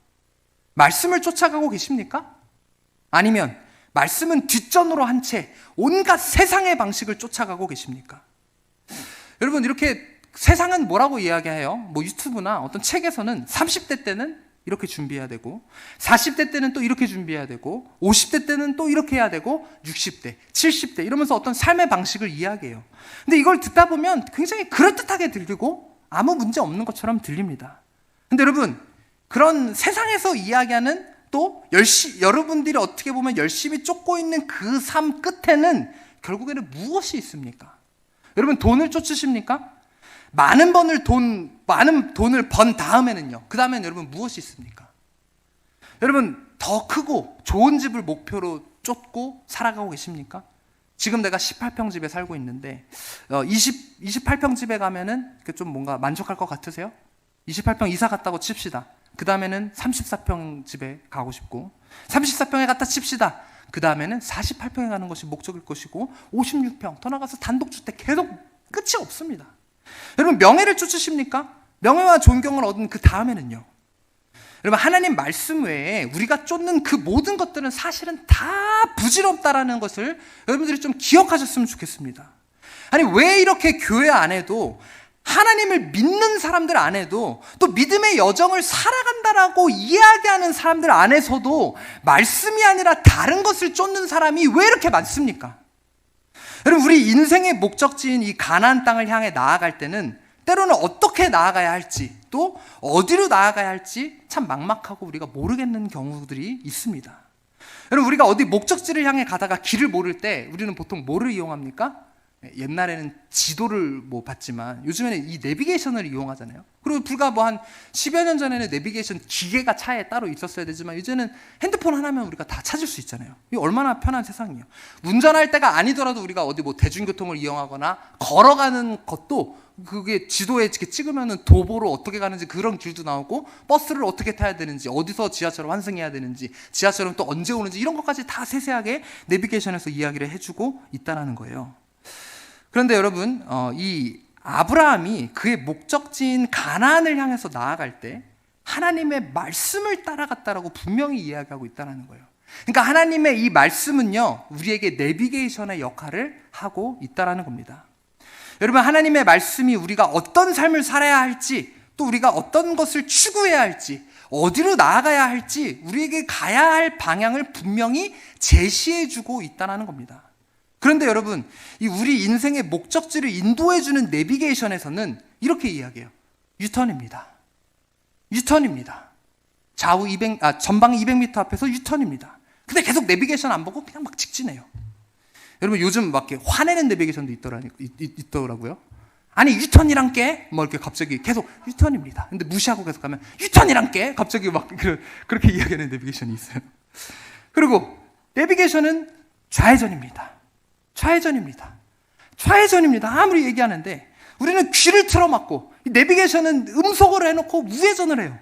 말씀을 쫓아가고 계십니까? 아니면 말씀은 뒷전으로 한 채 온갖 세상의 방식을 쫓아가고 계십니까? 여러분, 이렇게 세상은 뭐라고 이야기해요? 유튜브나 어떤 책에서는 30대 때는 이렇게 준비해야 되고, 40대 때는 또 이렇게 준비해야 되고, 50대 때는 또 이렇게 해야 되고, 60대, 70대 이러면서 어떤 삶의 방식을 이야기해요. 근데 이걸 듣다 보면 굉장히 그럴듯하게 들리고 아무 문제 없는 것처럼 들립니다. 근데 여러분, 그런 세상에서 이야기하는 또 여러분들이 어떻게 보면 열심히 쫓고 있는 그 삶 끝에는 결국에는 무엇이 있습니까? 여러분, 돈을 쫓으십니까? 많은 돈을 번 다음에는요, 그 다음에는 여러분 무엇이 있습니까? 여러분, 더 크고 좋은 집을 목표로 쫓고 살아가고 계십니까? 지금 내가 18평 집에 살고 있는데 28평 집에 가면은 좀 뭔가 만족할 것 같으세요? 28평 이사 갔다고 칩시다. 그 다음에는 34평 집에 가고 싶고 34평에 갔다 칩시다. 그 다음에는 48평에 가는 것이 목적일 것이고 56평 더 나가서 단독주택 계속 끝이 없습니다. 여러분 명예를 쫓으십니까? 명예와 존경을 얻은 그 다음에는요. 여러분 하나님 말씀 외에 우리가 쫓는 그 모든 것들은 사실은 다 부질없다라는 것을 여러분들이 좀 기억하셨으면 좋겠습니다. 아니 왜 이렇게 교회 안에도 하나님을 믿는 사람들 안에도 또 믿음의 여정을 살아간다라고 이야기하는 사람들 안에서도 말씀이 아니라 다른 것을 쫓는 사람이 왜 이렇게 많습니까? 여러분 우리 인생의 목적지인 이 가나안 땅을 향해 나아갈 때는 때로는 어떻게 나아가야 할지 또 어디로 나아가야 할지 참 막막하고 우리가 모르겠는 경우들이 있습니다. 여러분 우리가 어디 목적지를 향해 가다가 길을 모를 때 우리는 보통 뭐를 이용합니까? 옛날에는 지도를 봤지만 요즘에는 이 내비게이션을 이용하잖아요. 그리고 불과 한 10여 년 전에는 내비게이션 기계가 차에 따로 있었어야 되지만 이제는 핸드폰 하나면 우리가 다 찾을 수 있잖아요. 이게 얼마나 편한 세상이에요. 운전할 때가 아니더라도 우리가 어디 대중교통을 이용하거나 걸어가는 것도 그게 지도에 이렇게 찍으면은 도보로 어떻게 가는지 그런 길도 나오고 버스를 어떻게 타야 되는지 어디서 지하철을 환승해야 되는지 지하철은 또 언제 오는지 이런 것까지 다 세세하게 내비게이션에서 이야기를 해주고 있다는 거예요. 그런데 여러분 이 아브라함이 그의 목적지인 가나안을 향해서 나아갈 때 하나님의 말씀을 따라갔다라고 분명히 이야기하고 있다는 거예요. 그러니까 하나님의 이 말씀은요 우리에게 내비게이션의 역할을 하고 있다는 겁니다. 여러분 하나님의 말씀이 우리가 어떤 삶을 살아야 할지 또 우리가 어떤 것을 추구해야 할지 어디로 나아가야 할지 우리에게 가야 할 방향을 분명히 제시해주고 있다는 겁니다. 그런데 여러분 이 우리 인생의 목적지를 인도해주는 내비게이션에서는 이렇게 이야기해요. 유턴입니다. 유턴입니다. 전방 200m 앞에서 유턴입니다. 근데 계속 내비게이션 안 보고 그냥 막 직진해요. 여러분 요즘 막 이렇게 화내는 내비게이션도 있더라고요. 아니 유턴이란 게 이렇게 갑자기 계속 유턴입니다. 근데 무시하고 계속 가면 유턴이란 게 갑자기 막 그렇게 이야기하는 내비게이션이 있어요. 그리고 내비게이션은 좌회전입니다. 좌회전입니다. 아무리 얘기하는데 우리는 귀를 틀어막고 내비게이션은 음속으로 해놓고 우회전을 해요.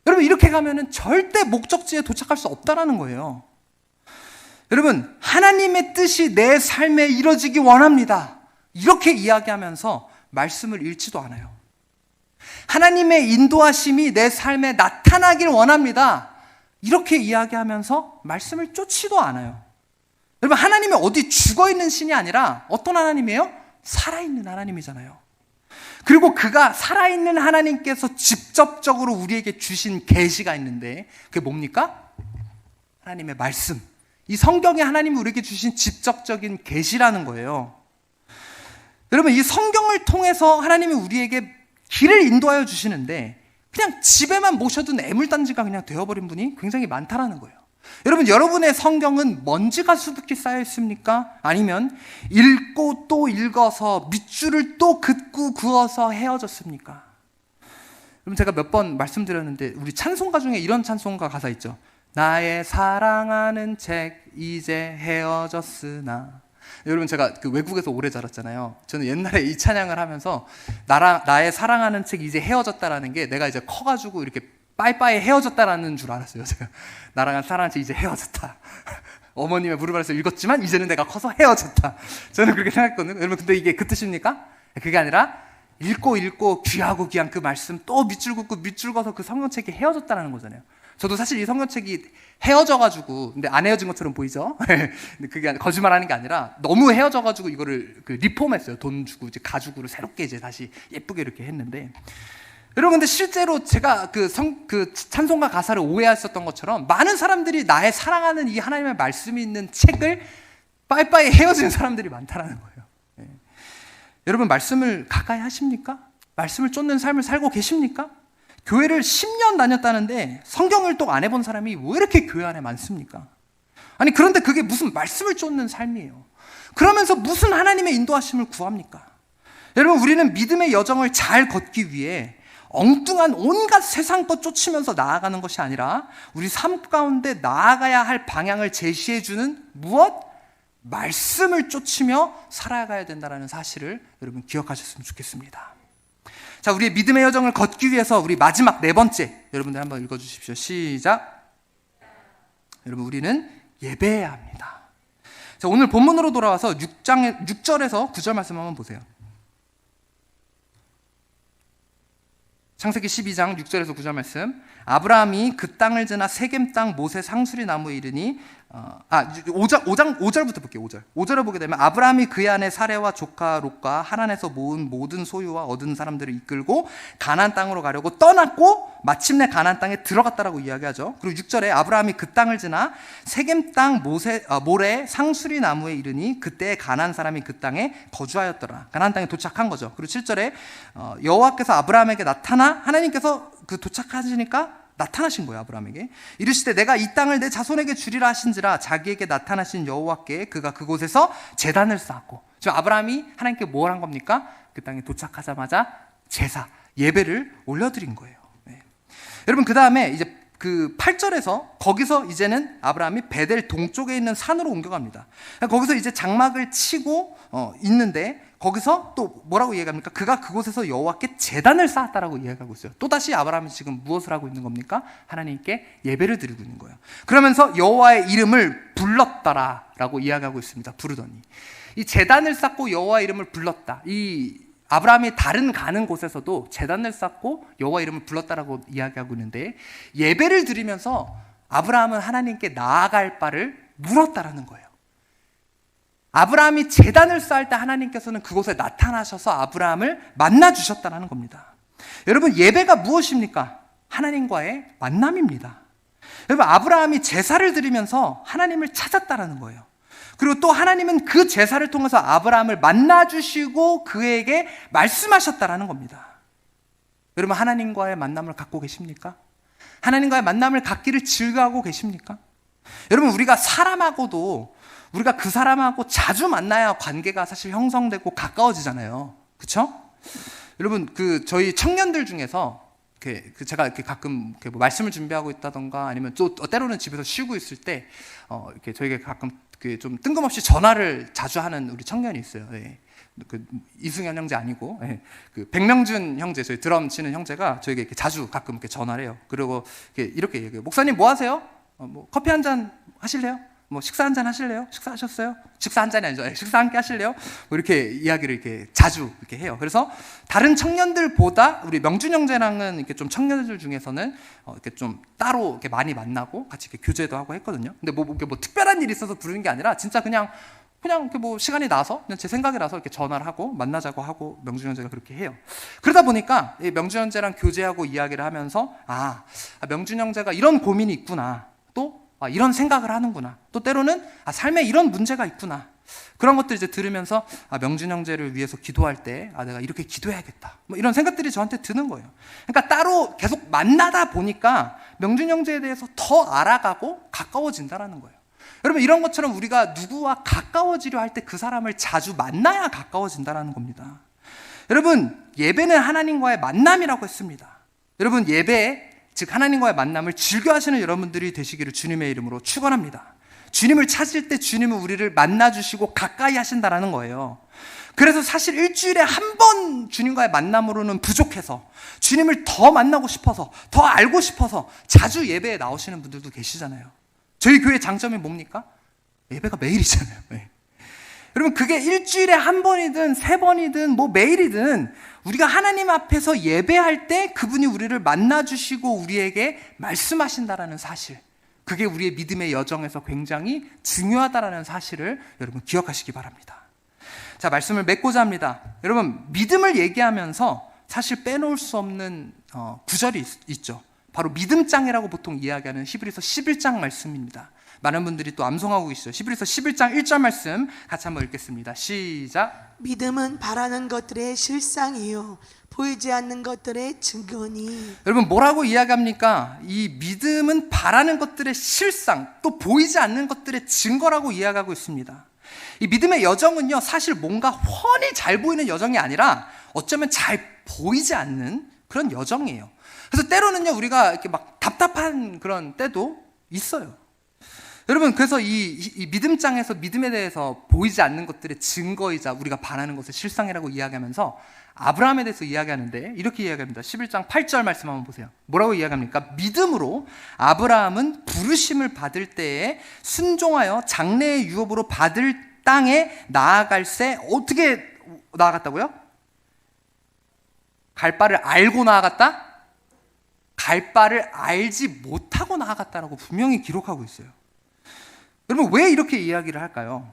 여러분 이렇게 가면은 절대 목적지에 도착할 수 없다라는 거예요. 여러분 하나님의 뜻이 내 삶에 이루어지기 원합니다. 이렇게 이야기하면서 말씀을 읽지도 않아요. 하나님의 인도하심이 내 삶에 나타나길 원합니다. 이렇게 이야기하면서 말씀을 쫓지도 않아요. 여러분 하나님이 어디 죽어있는 신이 아니라 어떤 하나님이에요? 살아있는 하나님이잖아요. 그리고 그가 살아있는 하나님께서 직접적으로 우리에게 주신 계시가 있는데 그게 뭡니까? 하나님의 말씀. 이 성경에 하나님이 우리에게 주신 직접적인 계시라는 거예요. 여러분 이 성경을 통해서 하나님이 우리에게 길을 인도하여 주시는데 그냥 집에만 모셔둔 애물단지가 그냥 되어버린 분이 굉장히 많다라는 거예요. 여러분 여러분의 성경은 먼지가 수북히 쌓여 있습니까? 아니면 읽고 또 읽어서 밑줄을 또 긋고 그어서 헤어졌습니까? 여러분 제가 몇 번 말씀드렸는데 우리 찬송가 중에 이런 찬송가 가사 있죠. 나의 사랑하는 책 이제 헤어졌으나. 여러분 제가 외국에서 오래 자랐잖아요. 저는 옛날에 이 찬양을 하면서 나의 사랑하는 책 이제 헤어졌다라는 게 내가 이제 커가지고 이렇게 빠이빠이 헤어졌다라는 줄 알았어요. 제가 나랑 사랑하는 책 이제 헤어졌다. 어머님의 무릎 아래서 읽었지만 이제는 내가 커서 헤어졌다. 저는 그렇게 생각했거든요. 여러분 근데 이게 그 뜻입니까? 그게 아니라 읽고 귀하고 귀한 그 말씀 또 밑줄 긋고 밑줄 그어서 그 성경책이 헤어졌다라는 거잖아요. 저도 사실 이 성경책이 헤어져가지고, 근데 안 헤어진 것처럼 보이죠? 근데 그게 거짓말하는 게 아니라 너무 헤어져가지고 이거를 리폼했어요. 돈 주고 이제 가죽으로 새롭게 이제 다시 예쁘게 이렇게 했는데, 여러분 근데 실제로 제가 그 찬송가 가사를 오해했었던 것처럼 많은 사람들이 나의 사랑하는 이 하나님의 말씀이 있는 책을 빠이빠이 헤어지는 사람들이 많다라는 거예요. 네. 여러분 말씀을 가까이 하십니까? 말씀을 쫓는 삶을 살고 계십니까? 교회를 10년 다녔다는데 성경을 또 안 해본 사람이 왜 이렇게 교회 안에 많습니까? 아니 그런데 그게 무슨 말씀을 쫓는 삶이에요. 그러면서 무슨 하나님의 인도하심을 구합니까? 여러분 우리는 믿음의 여정을 잘 걷기 위해 엉뚱한 온갖 세상 것 쫓으면서 나아가는 것이 아니라 우리 삶 가운데 나아가야 할 방향을 제시해주는 무엇? 말씀을 쫓으며 살아가야 된다는 사실을 여러분 기억하셨으면 좋겠습니다. 자, 우리의 믿음의 여정을 걷기 위해서 우리 마지막 네 번째, 여러분들 한번 읽어주십시오. 시작. 여러분, 우리는 예배해야 합니다. 자, 오늘 본문으로 돌아와서 6절에서 9절 말씀 한번 보세요. 창세기 12장 6절에서 9절 말씀. 아브라함이 그 땅을 지나 세겜 땅 모세 상수리 나무에 이르니 5절부터 볼게요. 5절을 보게 되면 아브라함이 그의 아내 사레와 조카 롯과 하란에서 모은 모든 소유와 얻은 사람들을 이끌고 가나안 땅으로 가려고 떠났고 마침내 가나안 땅에 들어갔다라고 이야기하죠. 그리고 6절에 아브라함이 그 땅을 지나 세겜 땅 모래 상수리 나무에 이르니 그때 가나안 사람이 그 땅에 거주하였더라. 가나안 땅에 도착한 거죠. 그리고 7절에 여호와께서 아브라함에게 나타나 하나님께서 그 도착하시니까 나타나신 거예요. 아브라함에게 이르시되 내가 이 땅을 내 자손에게 주리라 하신지라. 자기에게 나타나신 여호와께 그가 그곳에서 제단을 쌓았고, 지금 아브라함이 하나님께 뭘 한 겁니까? 그 땅에 도착하자마자 제사, 예배를 올려드린 거예요. 네. 여러분, 그 다음에 이제 그 8절에서 거기서 이제는 아브라함이 베델 동쪽에 있는 산으로 옮겨갑니다. 거기서 이제 장막을 치고 있는데 거기서 또 뭐라고 이야기합니까? 그가 그곳에서 여호와께 제단을 쌓았다라고 이야기하고 있어요. 또다시 아브라함이 지금 무엇을 하고 있는 겁니까? 하나님께 예배를 드리고 있는 거예요. 그러면서 여호와의 이름을 불렀다라고 이야기하고 있습니다. 부르더니 이 제단을 쌓고 여호와의 이름을 불렀다. 이 아브라함이 다른 가는 곳에서도 제단을 쌓고 여호와 이름을 불렀다라고 이야기하고 있는데, 예배를 드리면서 아브라함은 하나님께 나아갈 바를 물었다라는 거예요. 아브라함이 제단을 쌓을 때 하나님께서는 그곳에 나타나셔서 아브라함을 만나 주셨다는 겁니다. 여러분, 예배가 무엇입니까? 하나님과의 만남입니다. 여러분, 아브라함이 제사를 드리면서 하나님을 찾았다는 거예요. 그리고 또 하나님은 그 제사를 통해서 아브라함을 만나주시고 그에게 말씀하셨다라는 겁니다. 여러분, 하나님과의 만남을 갖고 계십니까? 하나님과의 만남을 갖기를 즐거워하고 계십니까? 여러분, 우리가 사람하고도 우리가 그 사람하고 자주 만나야 관계가 사실 형성되고 가까워지잖아요. 그렇죠? 여러분, 그 저희 청년들 중에서 제가 이렇게 가끔 이렇게 뭐 말씀을 준비하고 있다던가 아니면 또 때로는 집에서 쉬고 있을 때 이렇게 저에게 가끔 좀 뜬금없이 전화를 자주 하는 우리 청년이 있어요. 네. 그 이승현 형제 아니고, 네. 그 백명준 형제, 저희 드럼 치는 형제가 저에게 이렇게 자주 가끔 이렇게 전화를 해요. 그리고 이렇게 얘기해요. 목사님 뭐 하세요? 뭐 커피 한 잔 하실래요? 뭐 식사 한 잔 하실래요? 식사하셨어요? 식사 한 잔이 아니죠. 식사 함께 하실래요? 뭐 이렇게 이야기를 이렇게 자주 이렇게 해요. 그래서 다른 청년들보다 우리 명준 형제랑은 이렇게 좀 청년들 중에서는 이렇게 좀 따로 이렇게 많이 만나고 같이 이렇게 교제도 하고 했거든요. 근데 뭐 특별한 일이 있어서 부르는 게 아니라 진짜 그냥 이렇게 뭐 시간이 나서 그냥 제 생각이 나서 이렇게 전화를 하고 만나자고 하고 명준 형제가 그렇게 해요. 그러다 보니까 이 명준 형제랑 교제하고 이야기를 하면서 명준 형제가 이런 고민이 있구나. 또 이런 생각을 하는구나. 또 때로는 삶에 이런 문제가 있구나. 그런 것들 이제 들으면서 명준 형제를 위해서 기도할 때 내가 이렇게 기도해야겠다. 뭐 이런 생각들이 저한테 드는 거예요. 그러니까 따로 계속 만나다 보니까 명준 형제에 대해서 더 알아가고 가까워진다라는 거예요. 여러분, 이런 것처럼 우리가 누구와 가까워지려 할 때 그 사람을 자주 만나야 가까워진다라는 겁니다. 여러분, 예배는 하나님과의 만남이라고 했습니다. 여러분, 예배, 즉 하나님과의 만남을 즐겨 하시는 여러분들이 되시기를 주님의 이름으로 축원합니다. 주님을 찾을 때 주님은 우리를 만나주시고 가까이 하신다라는 거예요. 그래서 사실 일주일에 한 번 주님과의 만남으로는 부족해서 주님을 더 만나고 싶어서, 더 알고 싶어서 자주 예배에 나오시는 분들도 계시잖아요. 저희 교회 장점이 뭡니까? 예배가 매일이잖아요. 네. 여러분, 그게 일주일에 한 번이든 세 번이든 뭐 매일이든 우리가 하나님 앞에서 예배할 때 그분이 우리를 만나주시고 우리에게 말씀하신다라는 사실, 그게 우리의 믿음의 여정에서 굉장히 중요하다라는 사실을 여러분 기억하시기 바랍니다. 자, 말씀을 맺고자 합니다. 여러분, 믿음을 얘기하면서 사실 빼놓을 수 없는 구절이 있죠. 바로 믿음장이라고 보통 이야기하는 히브리서 11장 말씀입니다. 많은 분들이 또 암송하고 계시죠. 히브리서 11장 1절 말씀 같이 한번 읽겠습니다. 시작. 믿음은 바라는 것들의 실상이요 보이지 않는 것들의 증거니. 여러분, 뭐라고 이야기합니까? 이 믿음은 바라는 것들의 실상, 또 보이지 않는 것들의 증거라고 이야기하고 있습니다. 이 믿음의 여정은요, 사실 뭔가 훤히 잘 보이는 여정이 아니라 어쩌면 잘 보이지 않는 그런 여정이에요. 그래서 때로는요, 우리가 이렇게 막 답답한 그런 때도 있어요. 여러분, 그래서 이 믿음장에서 믿음에 대해서 보이지 않는 것들의 증거이자 우리가 바라는 것을 실상이라고 이야기하면서 아브라함에 대해서 이야기하는데 이렇게 이야기합니다. 11장 8절 말씀 한번 보세요. 뭐라고 이야기합니까? 믿음으로 아브라함은 부르심을 받을 때에 순종하여 장래의 유업으로 받을 땅에 나아갈새 어떻게 나아갔다고요? 갈 바를 알고 나아갔다? 갈 바를 알지 못하고 나아갔다라고 분명히 기록하고 있어요. 여러분, 왜 이렇게 이야기를 할까요?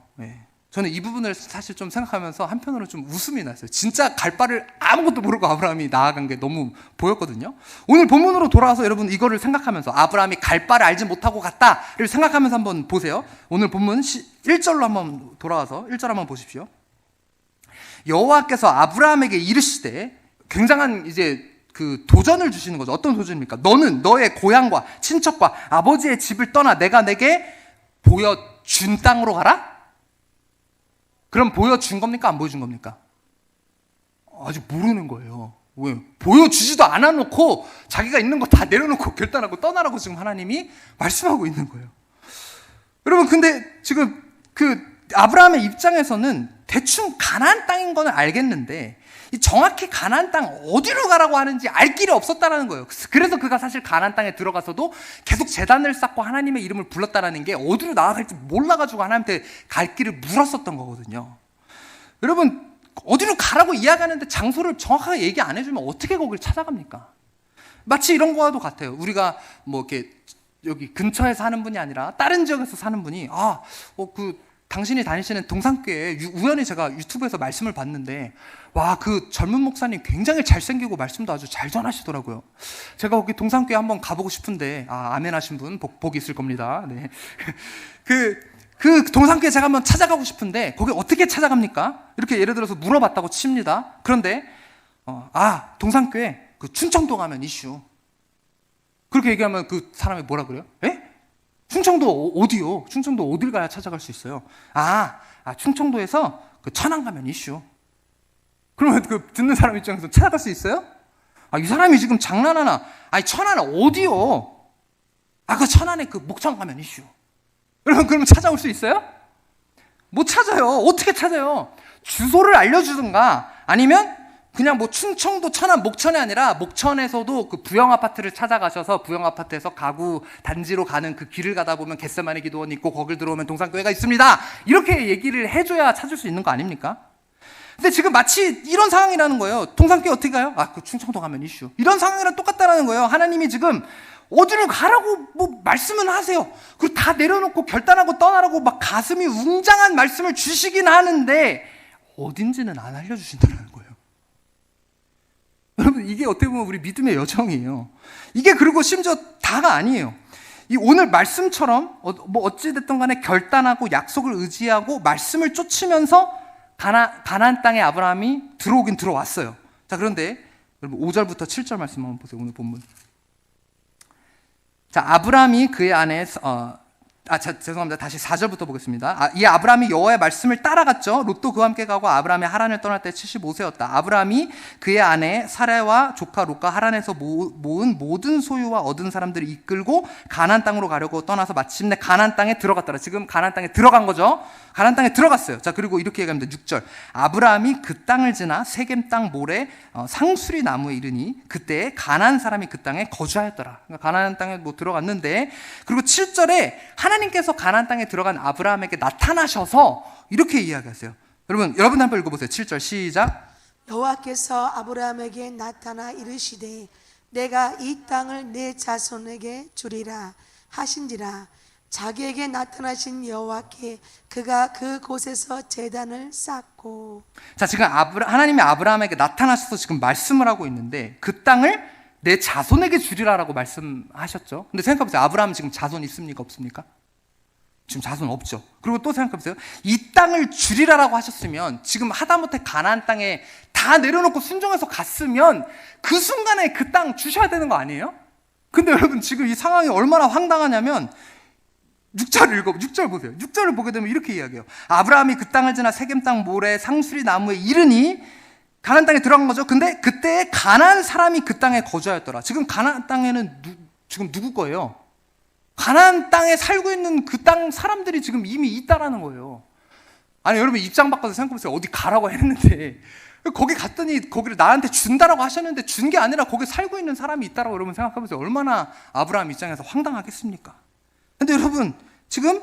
저는 이 부분을 사실 좀 생각하면서 한편으로 좀 웃음이 났어요. 진짜 갈 바를 아무것도 모르고 아브라함이 나아간 게 너무 보였거든요. 오늘 본문으로 돌아와서 여러분 이거를 생각하면서 아브라함이 갈 바를 알지 못하고 갔다를 생각하면서 한번 보세요. 오늘 본문 1절로 한번 돌아와서 1절 한번 보십시오. 여호와께서 아브라함에게 이르시되, 굉장한 이제 그 도전을 주시는 거죠. 어떤 도전입니까? 너는 너의 고향과 친척과 아버지의 집을 떠나 내가 내게 보여준 땅으로 가라? 그럼 보여준 겁니까? 안 보여준 겁니까? 아직 모르는 거예요. 왜? 보여주지도 않아 놓고 자기가 있는 거 다 내려놓고 결단하고 떠나라고 지금 하나님이 말씀하고 있는 거예요. 여러분, 근데 지금 그 아브라함의 입장에서는 대충 가나안 땅인 거는 알겠는데 정확히 가나안 땅 어디로 가라고 하는지 알 길이 없었다라는 거예요. 그래서 그가 사실 가나안 땅에 들어가서도 계속 제단을 쌓고 하나님의 이름을 불렀다라는 게 어디로 나아갈지 몰라가지고 하나님한테 갈 길을 물었었던 거거든요. 여러분, 어디로 가라고 이야기하는데 장소를 정확하게 얘기 안 해주면 어떻게 거길 찾아갑니까? 마치 이런 거와도 같아요. 우리가 뭐 이렇게 여기 근처에 사는 분이 아니라 다른 지역에서 사는 분이 당신이 다니시는 동산교회에 우연히 제가 유튜브에서 말씀을 봤는데, 와, 그 젊은 목사님 굉장히 잘생기고 말씀도 아주 잘 전하시더라고요. 제가 거기 동산교회 한번 가보고 싶은데, 아멘 하신 분 복이 있을 겁니다. 네. 그 동산교회 제가 한번 찾아가고 싶은데 거기 어떻게 찾아갑니까? 이렇게 예를 들어서 물어봤다고 칩니다. 그런데 동산교회 그 춘천도 가면 이슈. 그렇게 얘기하면 그 사람이 뭐라 그래요? 충청도 어디요? 충청도 어딜 가야 찾아갈 수 있어요? 충청도에서 그 천안 가면 이슈. 그러면 그 듣는 사람 입장에서 찾아갈 수 있어요? 이 사람이 지금 장난하나? 천안 어디요? 그 천안에 그 목천 가면 이슈. 여러분, 그러면 찾아올 수 있어요? 못 찾아요. 어떻게 찾아요? 주소를 알려주든가 아니면 그냥 뭐 충청도 천안 목천이 아니라 목천에서도 그 부영 아파트를 찾아가셔서 부영 아파트에서 가구 단지로 가는 그 길을 가다 보면 겟세마네 기도원 있고 거길 들어오면 동산교회가 있습니다. 이렇게 얘기를 해줘야 찾을 수 있는 거 아닙니까? 근데 지금 마치 이런 상황이라는 거예요. 동산교회 어떻게 가요? 그 충청도 가면 이슈. 이런 상황이랑 똑같다라는 거예요. 하나님이 지금 어디로 가라고 뭐 말씀은 하세요. 그리고 다 내려놓고 결단하고 떠나라고 막 가슴이 웅장한 말씀을 주시긴 하는데 어딘지는 안 알려주신다는 거예요. 여러분, 이게 어떻게 보면 우리 믿음의 여정이에요. 이게 그리고 심지어 다가 아니에요. 이 오늘 말씀처럼 뭐 어찌됐든 간에 결단하고 약속을 의지하고 말씀을 쫓으면서 가나안 땅에 아브라함이 들어오긴 들어왔어요. 자, 그런데 여러분 5절부터 7절 말씀 한번 보세요. 오늘 본문. 자, 아브라함이 그의 아내 죄송합니다. 다시 4절부터 보겠습니다. 이 아브라함이 여호와의 말씀을 따라갔죠. 롯도 그와 함께 가고 아브라함이 하란을 떠날 때 75세였다. 아브라함이 그의 아내 사레와 조카 롯과 하란에서 모은 모든 소유와 얻은 사람들을 이끌고 가나안 땅으로 가려고 떠나서 마침내 가나안 땅에 들어갔더라. 지금 가나안 땅에 들어간 거죠. 가나안 땅에 들어갔어요. 자, 그리고 이렇게 얘기합니다. 6절. 아브라함이 그 땅을 지나 세겜 땅 모래 상수리 나무에 이르니 그때 가나안 사람이 그 땅에 거주하였더라. 그러니까 가나안 땅에 들어갔는데, 그리고 7절에 하나님께서 가나안 땅에 들어간 아브라함에게 나타나셔서 이렇게 이야기하세요. 여러분 한번 읽어보세요. 7절 시작. 여호와께서 아브라함에게 나타나 이르시되 내가 이 땅을 내 자손에게 주리라 하신지라. 자기에게 나타나신 여호와께 그가 그곳에서 제단을 쌓고. 자, 지금 하나님이 아브라함에게 나타나셔서 지금 말씀을 하고 있는데 그 땅을 내 자손에게 주리라라고 말씀하셨죠. 근데 생각해보세요. 아브라함은 지금 자손 있습니까? 없습니까? 지금 자손 없죠. 그리고 또 생각해보세요. 이 땅을 주리라라고 하셨으면 지금 하다못해 가나안 땅에 다 내려놓고 순종해서 갔으면 그 순간에 그 땅 주셔야 되는 거 아니에요? 근데 여러분, 지금 이 상황이 얼마나 황당하냐면 6절 보세요. 6절을 보게 되면 이렇게 이야기해요. 아브라함이 그 땅을 지나 세겜 땅 모래 상수리 나무에 이르니 가나안 땅에 들어간 거죠. 근데 그때 가나안 사람이 그 땅에 거주하였더라. 지금 가나안 땅에는 지금 누구 거예요? 가나안 땅에 살고 있는 그 땅 사람들이 지금 이미 있다라는 거예요. 아니 여러분 입장 바꿔서 생각해보세요. 어디 가라고 했는데 거기 갔더니 거기를 나한테 준다라고 하셨는데 준 게 아니라 거기 살고 있는 사람이 있다라고 여러분 생각해보세요. 얼마나 아브라함 입장에서 황당하겠습니까? 근데 여러분 지금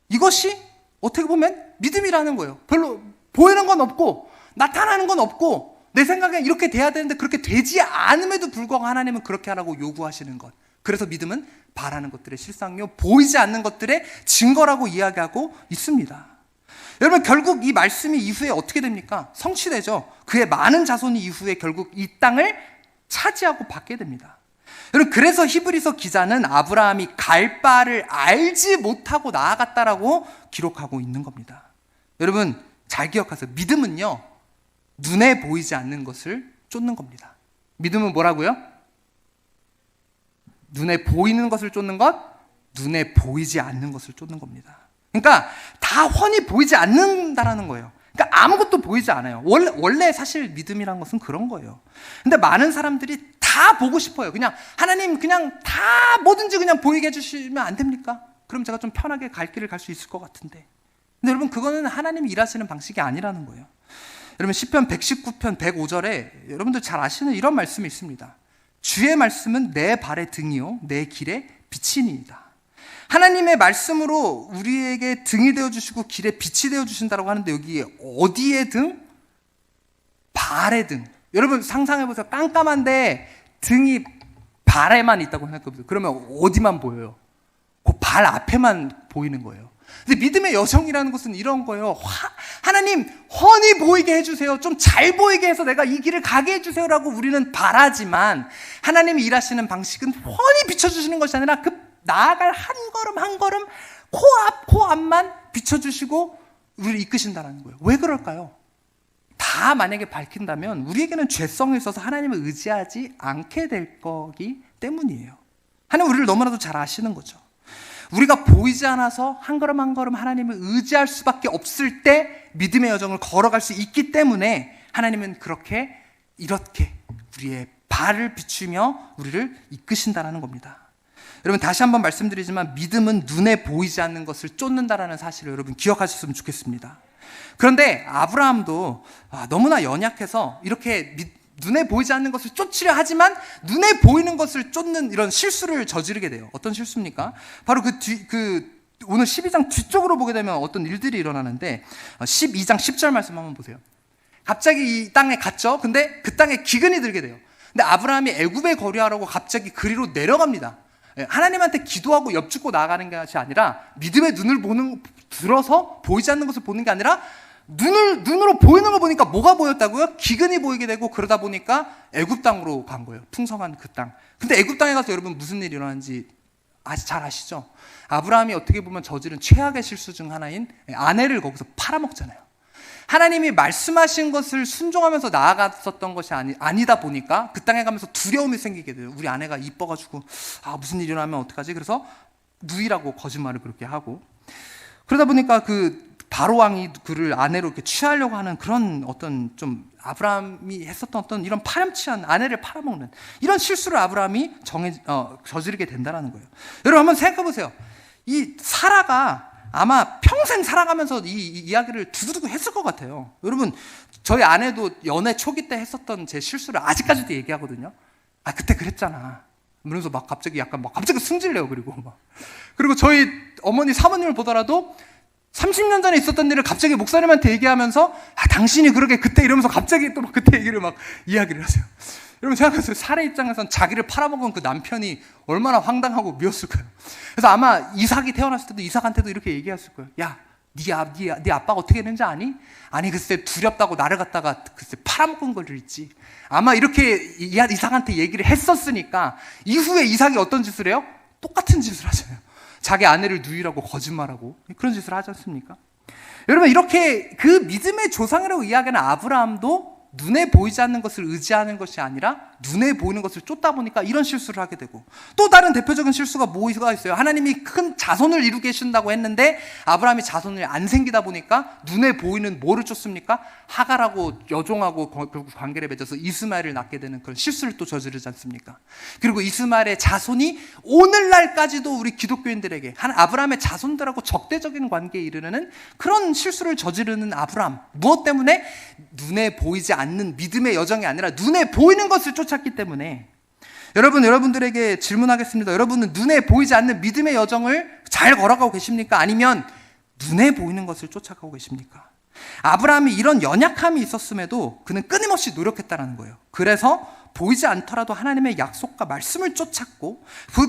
이것이 어떻게 보면 믿음이라는 거예요. 별로 보이는 건 없고 나타나는 건 없고 내 생각에 이렇게 돼야 되는데 그렇게 되지 않음에도 불구하고 하나님은 그렇게 하라고 요구하시는 것. 그래서 믿음은 바라는 것들의 실상이요 보이지 않는 것들의 증거라고 이야기하고 있습니다. 여러분 결국 이 말씀이 이후에 어떻게 됩니까? 성취되죠. 그의 많은 자손이 이후에 결국 이 땅을 차지하고 받게 됩니다. 여러분 그래서 히브리서 기자는 아브라함이 갈 바를 알지 못하고 나아갔다라고 기록하고 있는 겁니다. 여러분 잘 기억하세요. 믿음은요 눈에 보이지 않는 것을 쫓는 겁니다. 믿음은 뭐라고요? 눈에 보이는 것을 쫓는 것, 눈에 보이지 않는 것을 쫓는 겁니다. 그러니까 다 훤히 보이지 않는다라는 거예요. 그러니까 아무것도 보이지 않아요. 원래 사실 믿음이란 것은 그런 거예요. 근데 많은 사람들이 다 보고 싶어요. 그냥 하나님 그냥 다 뭐든지 그냥 보이게 해주시면 안 됩니까? 그럼 제가 좀 편하게 갈 길을 갈 수 있을 것 같은데. 근데 여러분 그거는 하나님이 일하시는 방식이 아니라는 거예요. 여러분 시편 119편 105절에 여러분들 잘 아시는 이런 말씀이 있습니다. 주의 말씀은 내 발의 등이요 내 길의 빛이니이다. 하나님의 말씀으로 우리에게 등이 되어주시고 길에 빛이 되어주신다고 하는데 여기 어디의 등? 발의 등. 여러분 상상해보세요. 깜깜한데 등이 발에만 있다고 생각해보세요. 그러면 어디만 보여요? 그 발 앞에만 보이는 거예요. 근데 믿음의 여정이라는 것은 이런 거예요. 하나님 훤히 보이게 해주세요. 좀 잘 보이게 해서 내가 이 길을 가게 해주세요라고 우리는 바라지만 하나님이 일하시는 방식은 훤히 비춰주시는 것이 아니라 그 나아갈 한 걸음 한 걸음 코앞만 비춰주시고 우리를 이끄신다는 거예요. 왜 그럴까요? 다 만약에 밝힌다면 우리에게는 죄성이 있어서 하나님을 의지하지 않게 될 거기 때문이에요. 하나님 우리를 너무나도 잘 아시는 거죠. 우리가 보이지 않아서 한 걸음 한 걸음 하나님을 의지할 수밖에 없을 때 믿음의 여정을 걸어갈 수 있기 때문에 하나님은 이렇게 우리의 발을 비추며 우리를 이끄신다라는 겁니다. 여러분 다시 한번 말씀드리지만 믿음은 눈에 보이지 않는 것을 쫓는다라는 사실을 여러분 기억하셨으면 좋겠습니다. 그런데 아브라함도 너무나 연약해서 이렇게 눈에 보이지 않는 것을 쫓으려 하지만 눈에 보이는 것을 쫓는 이런 실수를 저지르게 돼요. 어떤 실수입니까? 바로 오늘 12장 뒤쪽으로 보게 되면 어떤 일들이 일어나는데 12장 10절 말씀 한번 보세요. 갑자기 이 땅에 갔죠. 근데 그 땅에 기근이 들게 돼요. 근데 아브라함이 애굽에 거류하라고 갑자기 그리로 내려갑니다. 하나님한테 기도하고 엽죽고 나아가는 것이 아니라 믿음의 눈을 들어서 보이지 않는 것을 보는 게 아니라 눈으로 보이는 걸 보니까 뭐가 보였다고요? 기근이 보이게 되고 그러다 보니까 애굽 땅으로 간 거예요. 풍성한 그 땅. 근데 애굽 땅에 가서 여러분 무슨 일이 일어나는지 잘 아시죠? 아브라함이 어떻게 보면 저지른 최악의 실수 중 하나인 아내를 거기서 팔아먹잖아요. 하나님이 말씀하신 것을 순종하면서 나아갔었던 것이 아니다 보니까 그 땅에 가면서 두려움이 생기게 돼요. 우리 아내가 이뻐가지고 무슨 일이 일어나면 어떡하지? 그래서 누이라고 거짓말을 그렇게 하고 그러다 보니까 바로 왕이 그를 아내로 이렇게 취하려고 하는 그런 어떤 좀 아브라함이 했었던 어떤 이런 파렴치한 아내를 팔아먹는 이런 실수를 아브라함이 저지르게 된다는 거예요. 여러분 한번 생각해 보세요. 이 사라가 아마 평생 살아가면서 이 이야기를 두고두고 했을 것 같아요. 여러분 저희 아내도 연애 초기 때 했었던 제 실수를 아직까지도 얘기하거든요. 그때 그랬잖아. 그러면서 갑자기 승질내요. 그리고 저희 어머니 사모님을 보더라도 30년 전에 있었던 일을 갑자기 목사님한테 얘기하면서 당신이 그렇게 그때 이러면서 갑자기 또 그때 얘기를 이야기를 하세요. 여러분 생각하세요. 사례 입장에서는 자기를 팔아먹은 그 남편이 얼마나 황당하고 미웠을까요? 그래서 아마 이삭이 태어났을 때도 이삭한테도 이렇게 얘기했을 거예요. 야, 네 아빠가 어떻게 했는지 아니? 아니 글쎄 두렵다고 나를 갖다가 글쎄 팔아먹은 걸 있지. 아마 이렇게 이삭한테 얘기를 했었으니까 이후에 이삭이 어떤 짓을 해요? 똑같은 짓을 하잖아요. 자기 아내를 누이라고 거짓말하고 그런 짓을 하지 않습니까? 여러분 이렇게 그 믿음의 조상이라고 이야기하는 아브라함도 눈에 보이지 않는 것을 의지하는 것이 아니라 눈에 보이는 것을 쫓다 보니까 이런 실수를 하게 되고, 또 다른 대표적인 실수가 뭐가 있어요? 하나님이 큰 자손을 이루게 계신다고 했는데 아브라함이 자손이 안 생기다 보니까 눈에 보이는 뭐를 쫓습니까? 하갈하고 여종하고 결국 관계를 맺어서 이스마엘을 낳게 되는 그런 실수를 또 저지르지 않습니까? 그리고 이스마엘의 자손이 오늘날까지도 우리 기독교인들에게 아브라함의 자손들하고 적대적인 관계에 이르는 그런 실수를 저지르는 아브라함. 무엇 때문에? 눈에 보이지 않는 믿음의 여정이 아니라 눈에 보이는 것을 쫓았기 때문에. 여러분들에게 질문하겠습니다. 여러분은 눈에 보이지 않는 믿음의 여정을 잘 걸어가고 계십니까? 아니면 눈에 보이는 것을 쫓아가고 계십니까? 아브라함이 이런 연약함이 있었음에도 그는 끊임없이 노력했다는 거예요. 그래서 보이지 않더라도 하나님의 약속과 말씀을 쫓았고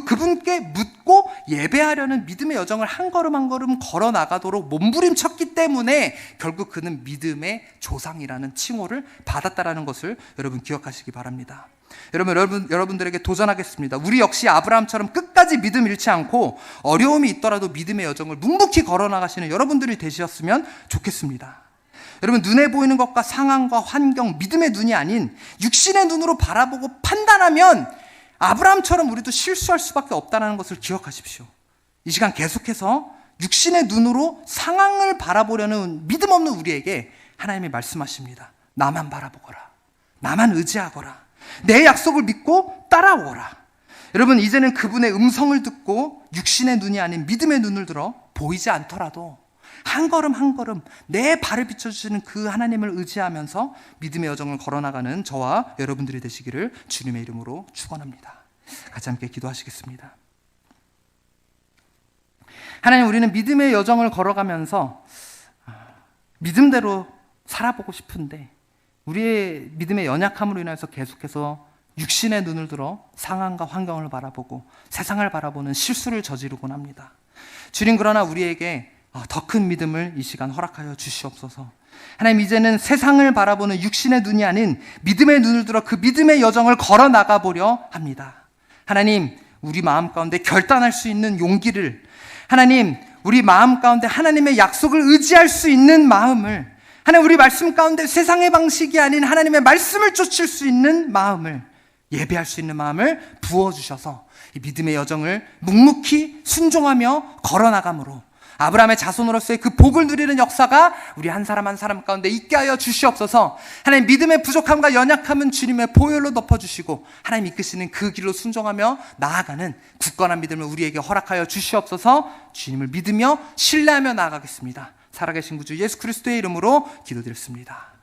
그분께 묻고 예배하려는 믿음의 여정을 한 걸음 한 걸음 걸어 나가도록 몸부림쳤기 때문에 결국 그는 믿음의 조상이라는 칭호를 받았다라는 것을 여러분 기억하시기 바랍니다. 여러분들에게 도전하겠습니다. 우리 역시 아브라함처럼 끝까지 믿음 잃지 않고 어려움이 있더라도 믿음의 여정을 묵묵히 걸어 나가시는 여러분들이 되셨으면 좋겠습니다. 여러분, 눈에 보이는 것과 상황과 환경, 믿음의 눈이 아닌 육신의 눈으로 바라보고 판단하면 아브라함처럼 우리도 실수할 수밖에 없다는 것을 기억하십시오. 이 시간 계속해서 육신의 눈으로 상황을 바라보려는 믿음 없는 우리에게 하나님이 말씀하십니다. 나만 바라보거라. 나만 의지하거라. 내 약속을 믿고 따라오거라. 여러분, 이제는 그분의 음성을 듣고 육신의 눈이 아닌 믿음의 눈을 들어 보이지 않더라도 한 걸음 한 걸음 내 발을 비춰주시는 그 하나님을 의지하면서 믿음의 여정을 걸어나가는 저와 여러분들이 되시기를 주님의 이름으로 축원합니다. 같이 함께 기도하시겠습니다. 하나님, 우리는 믿음의 여정을 걸어가면서 믿음대로 살아보고 싶은데 우리의 믿음의 연약함으로 인해서 계속해서 육신의 눈을 들어 상황과 환경을 바라보고 세상을 바라보는 실수를 저지르곤 합니다. 주님, 그러나 우리에게 더 큰 믿음을 이 시간 허락하여 주시옵소서. 하나님, 이제는 세상을 바라보는 육신의 눈이 아닌 믿음의 눈을 들어 그 믿음의 여정을 걸어 나가보려 합니다. 하나님, 우리 마음 가운데 결단할 수 있는 용기를, 하나님, 우리 마음 가운데 하나님의 약속을 의지할 수 있는 마음을, 하나님, 우리 말씀 가운데 세상의 방식이 아닌 하나님의 말씀을 쫓을 수 있는 마음을, 예배할 수 있는 마음을 부어주셔서 이 믿음의 여정을 묵묵히 순종하며 걸어나감으로 아브라함의 자손으로서의 그 복을 누리는 역사가 우리 한 사람 한 사람 가운데 있게 하여 주시옵소서. 하나님, 믿음의 부족함과 연약함은 주님의 보혈로 덮어주시고 하나님 이끄시는 그 길로 순종하며 나아가는 굳건한 믿음을 우리에게 허락하여 주시옵소서. 주님을 믿으며 신뢰하며 나아가겠습니다. 살아계신 구주 예수 그리스도의 이름으로 기도드렸습니다.